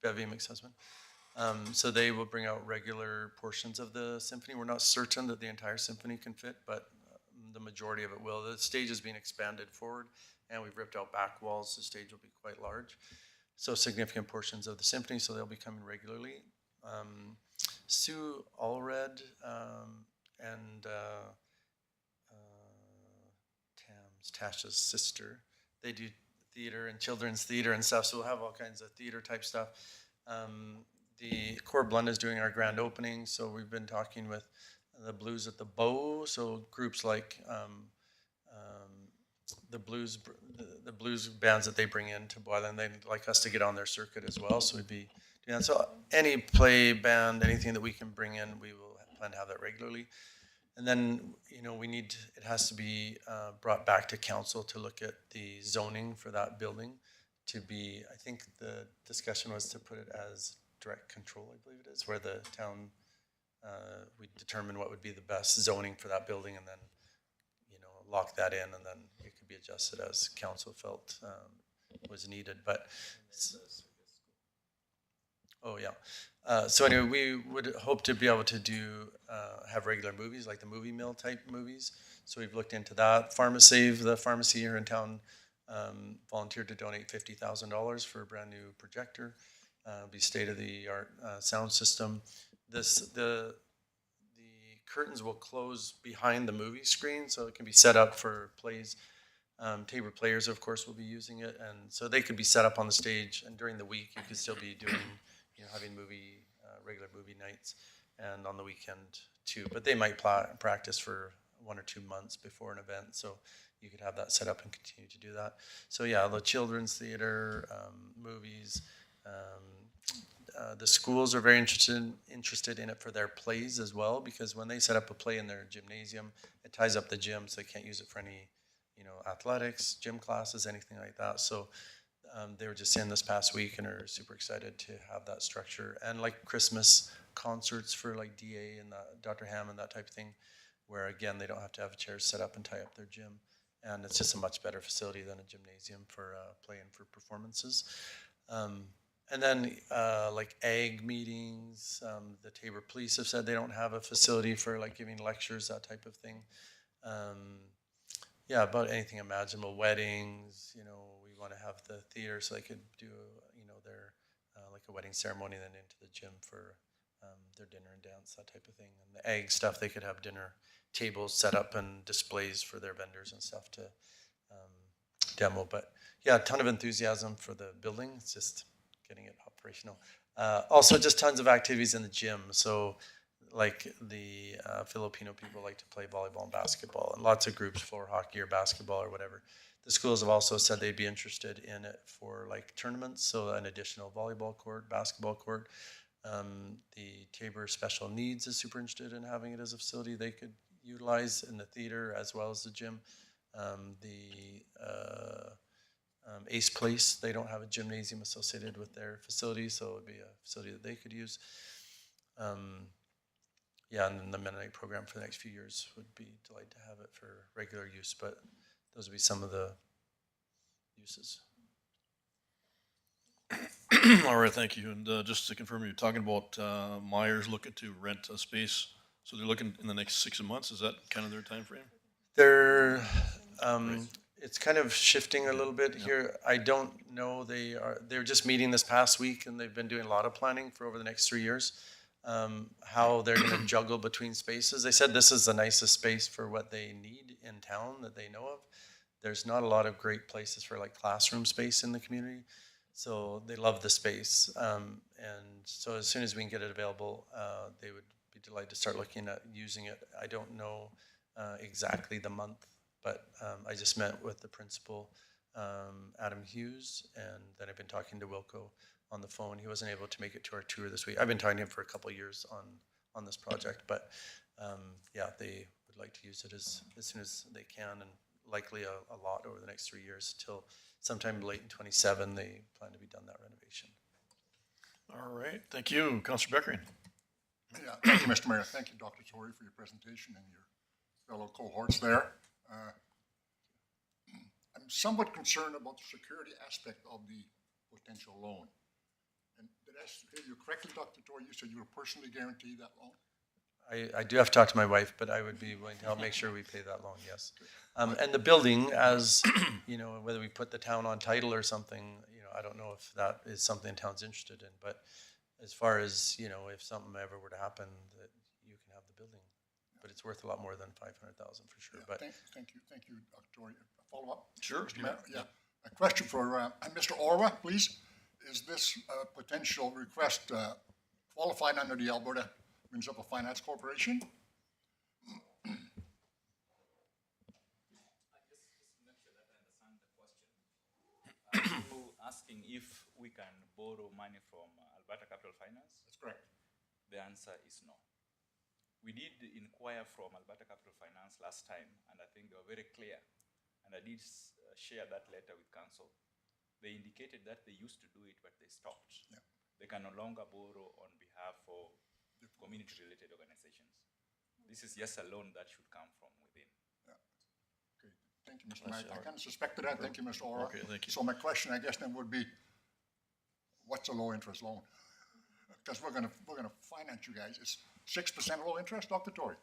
Bev Emick's husband. So they will bring out regular portions of the symphony. We're not certain that the entire symphony can fit, but the majority of it will. The stage is being expanded forward, and we've ripped out back walls. The stage will be quite large. So significant portions of the symphony, so they'll be coming regularly. Sue Allred and Tasha's sister, they do theater and children's theater and stuff, so we'll have all kinds of theater type stuff. The Core Blund is doing our grand opening, so we've been talking with the Blues at the Bow, so groups like the blues bands that they bring in to Boylan, they'd like us to get on their circuit as well, so we'd be doing that. So any play band, anything that we can bring in, we will plan to have that regularly. And then, you know, it has to be brought back to council to look at the zoning for that building to be, I think the discussion was to put it as direct control, I believe it is, where the town, we determine what would be the best zoning for that building and then, you know, lock that in and then it could be adjusted as council felt was needed. But, oh yeah. So anyway, we would hope to be able to have regular movies, like the Movie Mill type movies. So we've looked into that. PharmaSave, the pharmacy here in town, volunteered to donate $50,000 for a brand new projector. Be state-of-the-art sound system. The curtains will close behind the movie screen, so it can be set up for plays. Tabor Players, of course, will be using it, and so they could be set up on the stage. And during the week, you could still be doing, you know, having regular movie nights, and on the weekend too. But they might practice for 1 or 2 months before an event, so you could have that set up and continue to do that. So yeah, the children's theater, movies, the schools are very interested in it for their plays as well, because when they set up a play in their gymnasium, it ties up the gym, so they can't use it for any, athletics, gym classes, anything like that. So they were just in this past week and are super excited to have that structure, and like Christmas concerts for like DA and Dr. Hammond, that type of thing, where again they don't have to have chairs set up and tie up their gym, and it's just a much better facility than a gymnasium for play and for performances. And then like ag meetings, the Tabor Police have said they don't have a facility for like giving lectures, that type of thing. Yeah, about anything imaginable, weddings, we want to have the theater so they could do, their like a wedding ceremony, then into the gym for their dinner and dance, that type of thing. And the ag stuff, they could have dinner tables set up and displays for their vendors and stuff to demo. But yeah, a ton of enthusiasm for the building. It's just getting it operational. Also, just tons of activities in the gym. So like the Filipino people like to play volleyball and basketball, and lots of groups, floor hockey or basketball or whatever. The schools have also said they'd be interested in it for like tournaments, so an additional volleyball court, basketball court. The Tabor Special Needs is super interested in having it as a facility they could utilize in the theater as well as the gym. Ace Place, they don't have a gymnasium associated with their facility, so it would be a facility that they could use. Yeah, and then the Mennonite program for the next few years would be delighted to have it for regular use, but those would be some of the uses. All right, thank you. And just to confirm, you're talking about Myers looking to rent a space. So they're looking in the next 6 months. Is that kind of their time frame? They're it's kind of shifting a little bit here. I don't know. They're just meeting this past week, and they've been doing a lot of planning for over the next 3 years. How they're going to juggle between spaces. They said this is the nicest space for what they need in town that they know of. There's not a lot of great places for like classroom space in the community, so they love the space. And so as soon as we can get it available, they would be delighted to start looking at using it. I don't know exactly the month, but I just met with the principal, Adam Hughes, and then I've been talking to Wilco on the phone. He wasn't able to make it to our tour this week. I've been talking to him for a couple of years on this project, but yeah, they would like to use it as soon as they can, and likely a lot over the next 3 years till sometime late in 27. They plan to be done that renovation. All right, thank you. Councillor Beckering. Yeah, thank you, Mr. Mayor. Thank you, Dr. Tory, for your presentation and your fellow cohorts there. I'm somewhat concerned about the security aspect of the potential loan. And did I hear you correctly, Dr. Tory? You said you would personally guarantee that loan? I do have to talk to my wife, but I would be willing to help make sure we pay that loan, yes. And the building, as, whether we put the town on title or something, I don't know if that is something the town's interested in, but as far as, if something ever were to happen, that you can have the building. But it's worth a lot more than $500,000 for sure. But thank you, Dr. Tory. Follow up? Sure. Mr. Mayor? Yeah. A question for Mr. Orwa, please. Is this potential request qualified under the Alberta Municipal Finance Corporation? Asking if we can borrow money from Alberta Capital Finance? That's correct. The answer is no. We did inquire from Alberta Capital Finance last time, and I think they were very clear. And I did share that letter with council. They indicated that they used to do it, but they stopped. Yeah. They can no longer borrow on behalf of community-related organizations. This is just a loan that should come from within. Yeah. Okay. Thank you, Mr. Mayor. I kind of suspected that. Thank you, Mr. Orwa. Okay, thank you. So my question, I guess, then would be, what's a low-interest loan? Because we're gonna finance you guys. It's 6% low interest, Dr. Tory.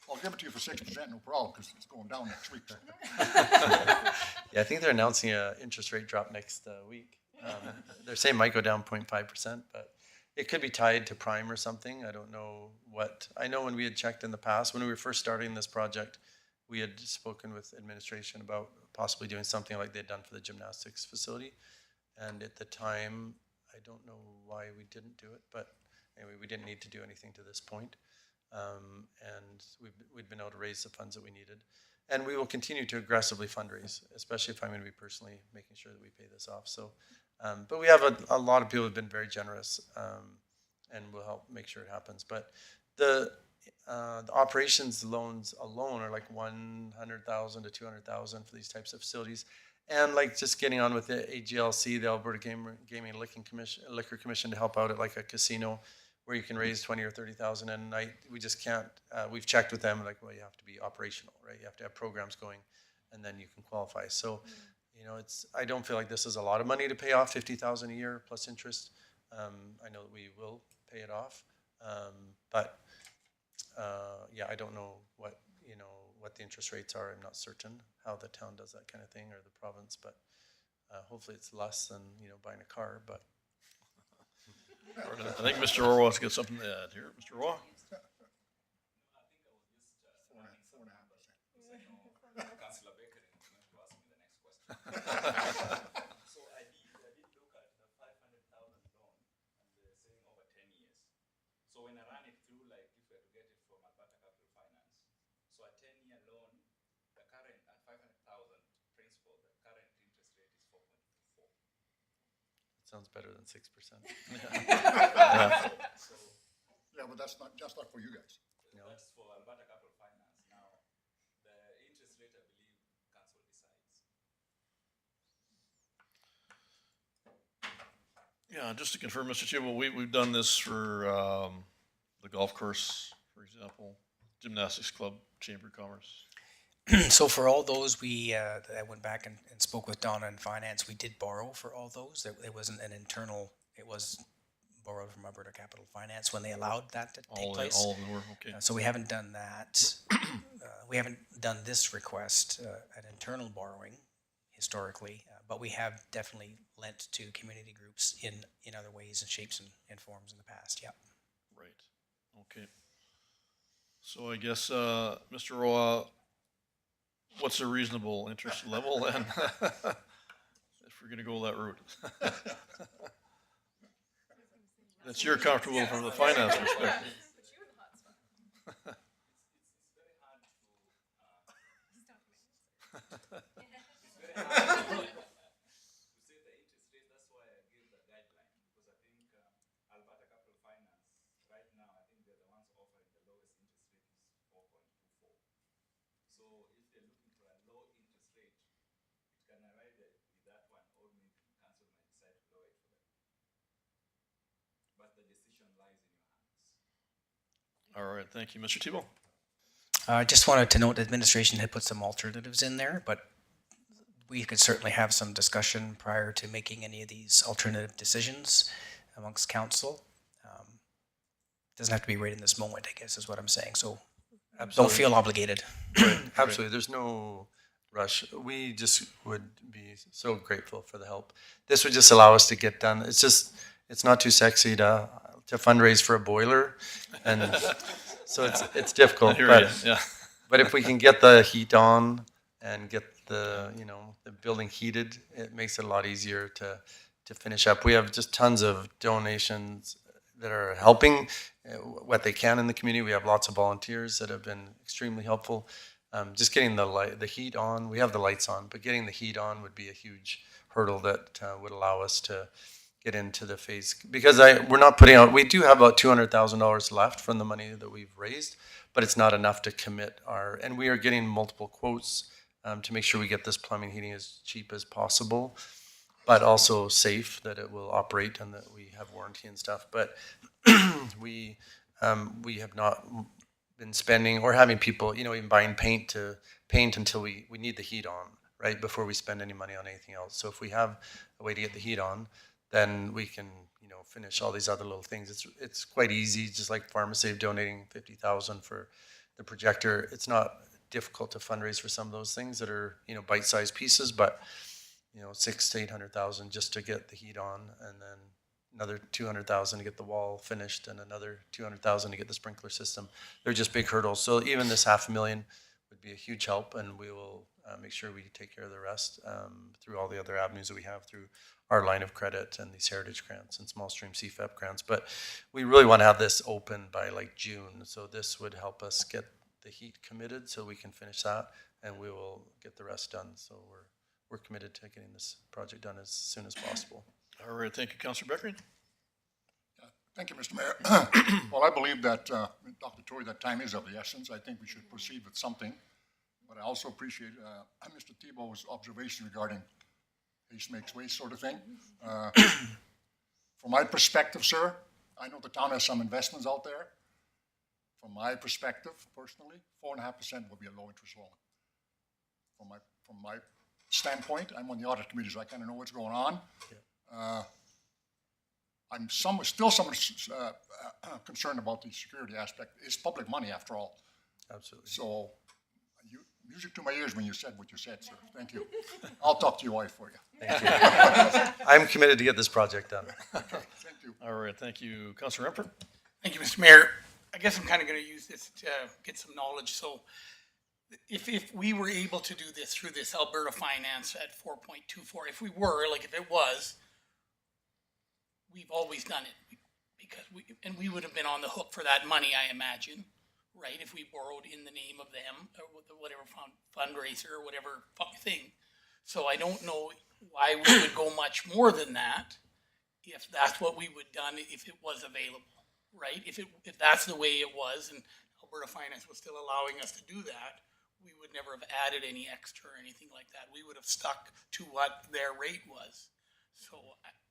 I'll give it to you for 6%, no problem, because it's going down next week. yeah, I think they're announcing an interest rate drop next week. They're saying it might go down 0.5%, but it could be tied to prime or something. I don't know what. I know when we had checked in the past, when we were first starting this project, we had spoken with administration about possibly doing something like they'd done for the gymnastics facility. And at the time, I don't know why we didn't do it, but anyway, we didn't need to do anything to this point. And we'd been able to raise the funds that we needed. And we will continue to aggressively fundraise, especially if I'm going to be personally making sure that we pay this off. So But we have a lot of people who've been very generous, and will help make sure it happens. But the operations loans alone are like 100,000 to 200,000 for these types of facilities. And like just getting on with the AGLC, the Alberta Gaming and Liquor Commission, to help out at like a casino where you can raise 20 or 30,000 in a night. We just can't. We've checked with them, like, well, you have to be operational, right? You have to have programs going, and then you can qualify. So, you know, I don't feel like this is a lot of money to pay off, 50,000 a year plus interest. I know that we will pay it off, but yeah, I don't know what the interest rates are. I'm not certain how the town does that kind of thing, or the province, but hopefully it's less than buying a car. But I think Mr. Orr wants to get something to add here. Mr. Orr? Councillor Baker is going to ask me the next question. So I did look at the 500,000 loan, and they're saying over 10 years. So when I ran it through, like if we were to get it from Alberta Capital Finance, so a 10-year loan, the current at 500,000 principal, the current interest rate is 4.24. it sounds better than 6%. Yeah, but that's not for you guys. No. That's for Alberta Capital Finance. Now, the interest rate, I believe, council decides. Yeah, just to confirm, Mr. Tebow, we've done this for the golf course, for example, gymnastics club, Chamber of Commerce. So for all those, I went back and spoke with Donna in finance. We did borrow for all those. It wasn't an internal. It was borrowed from Alberta Capital Finance when they allowed that to take place. All of them were, okay. So we haven't done that. We haven't done this request, an internal borrowing, historically, but we have definitely lent to community groups in other ways and shapes and forms in the past. Yeah. Right. Okay. So I guess, Mr. Roa, what's a reasonable interest level then? If we're gonna go that route. That you're comfortable from the finance perspective. All right, thank you. Mr. Tebow? I just wanted to note administration had put some alternatives in there, but we could certainly have some discussion prior to making any of these alternative decisions amongst council. Doesn't have to be right in this moment, I guess is what I'm saying. So don't feel obligated. Absolutely. There's no rush. We just would be so grateful for the help. This would just allow us to get done. It's not too sexy to fundraise for a boiler, and so it's difficult. But if we can get the heat on and get the building heated, it makes it a lot easier to finish up. We have just tons of donations that are helping what they can in the community. We have lots of volunteers that have been extremely helpful. Just getting the heat on. We have the lights on, but getting the heat on would be a huge hurdle that would allow us to get into the phase, because we're not putting out. We do have about $200,000 left from the money that we've raised, but it's not enough to commit and we are getting multiple quotes to make sure we get this plumbing heating as cheap as possible, but also safe, that it will operate and that we have warranty and stuff. But we have not been spending or having people, even buying paint to paint until we need the heat on, right, before we spend any money on anything else. So if we have a way to get the heat on, then we can, finish all these other little things. It's quite easy, just like PharmaSave donating $50,000 for the projector. It's not difficult to fundraise for some of those things that are, bite-sized pieces, but $600,000 to $800,000 just to get the heat on, and then another $200,000 to get the wall finished, and another $200,000 to get the sprinkler system. They're just big hurdles. So even this $500,000 would be a huge help, and we will make sure we take care of the rest through all the other avenues that we have through our line of credit and these heritage grants and small stream CFEP grants. But we really want to have this open by like June. So this would help us get the heat committed so we can finish that, and we will get the rest done. So we're committed to getting this project done as soon as possible. All right, thank you, Councillor Beckering. Thank you, Mr. Mayor. Well, I believe that, Dr. Tory, that time is of the essence. I think we should proceed with something. But I also appreciate Mr. Thibault's observation regarding haste makes waste sort of thing. From my perspective, sir, I know the town has some investments out there. From my perspective, personally, 4.5% would be a low interest loan. From my standpoint, I'm on the audit committee, so I kind of know what's going on. I'm still somewhat concerned about the security aspect. It's public money after all. Absolutely. So, music to my ears when you said what you said, sir. Thank you. I'll talk to your wife for you. Thank you. I'm committed to get this project done. Thank you. All right, thank you, Councillor Emper. Thank you, Mr. Mayor. I guess I'm kind of going to use this to get some knowledge. So if we were able to do this through this Alberta Finance at 4.24, if it was, we've always done it because we would have been on the hook for that money, I imagine, right? If we borrowed in the name of them or whatever fundraiser or whatever thing. So I don't know why we would go much more than that if that's what we would done if it was available, right? If that's the way it was and Alberta Finance was still allowing us to do that, we would never have added any extra or anything like that. We would have stuck to what their rate was. So,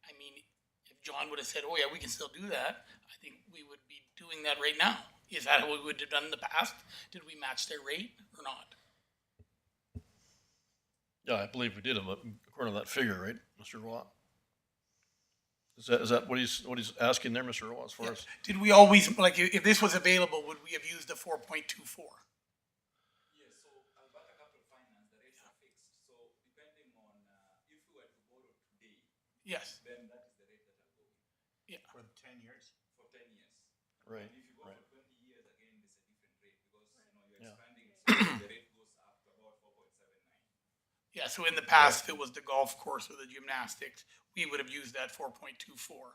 I mean, if John would have said, oh yeah, we can still do that, I think we would be doing that right now. Is that what we would have done in the past? Did we match their rate or not? Yeah, I believe we did, according to that figure, right, Mr. Roy? Is that what he's asking there, Mr. Roy, as far as? Did we always, like, if this was available, would we have used the 4.24? Yes, so Alberta Capital Finance, the rates are fixed. So depending on if we were to borrow today, Yes. then that is the rate that will go. Yeah. For 10 years? For 10 years. Right. And if you go Right. for 20 years, again, it's a different rate because you're Yeah. expanding it, so the rate goes up to about 4.79. Yeah, so in the past, if it was the golf course or the gymnastics, we would have used that 4.24.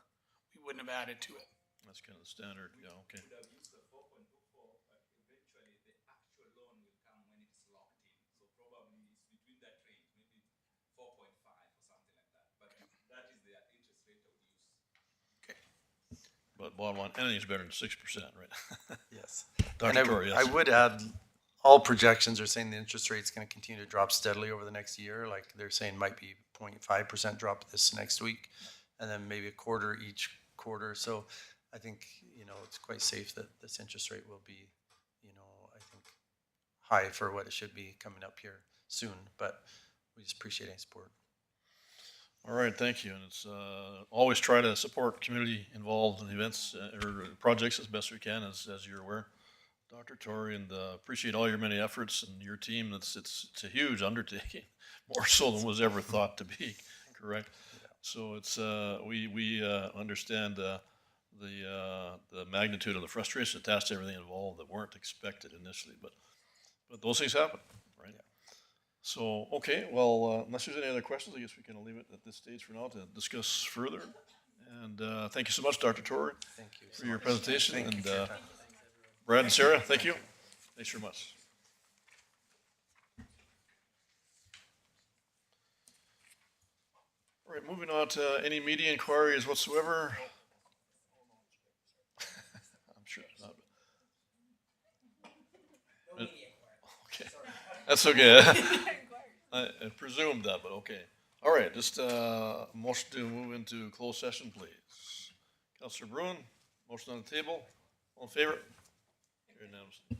We wouldn't have added to it. That's kind of the standard, yeah, okay. Would have used the 4.24, but eventually the actual loan will come when it's locked in. So probably it's between that range, maybe 4.5 or something like that. But that is the interest rate I would use. Okay. But bottom line, anything's better than 6%, right? Yes. Dr. And Tory, yes. I would add, all projections are saying the interest rate's going to continue to drop steadily over the next year. Like they're saying might be 0.5% drop this next week, and then maybe a quarter each quarter. So I think, it's quite safe that this interest rate will be, I think high for what it should be coming up here soon. But we just appreciate any support. All right, thank you. And it's always try to support community involved in events or projects as best we can, as you're aware, Dr. Tory, and appreciate all your many efforts and your team. It's a huge undertaking, more so than was ever thought to be. Correct. Yeah. So it's we understand the magnitude of the frustration attached to everything involved that weren't expected initially, but those things happen, right? Yeah. So, okay, well, unless there's any other questions, I guess we can leave it at this stage for now to discuss further. And thank you so much, Dr. Tory, Thank you for your presentation. Thank you and for your time. Brad and Sarah, thank you. Thanks very much. All right, moving on to any media inquiries whatsoever. I'm sure not. Okay, that's okay. I presumed that, but okay. All right, just motion to move into closed session, please. Councillor Bruin, motion on the table. All in favor? Carried unanimously.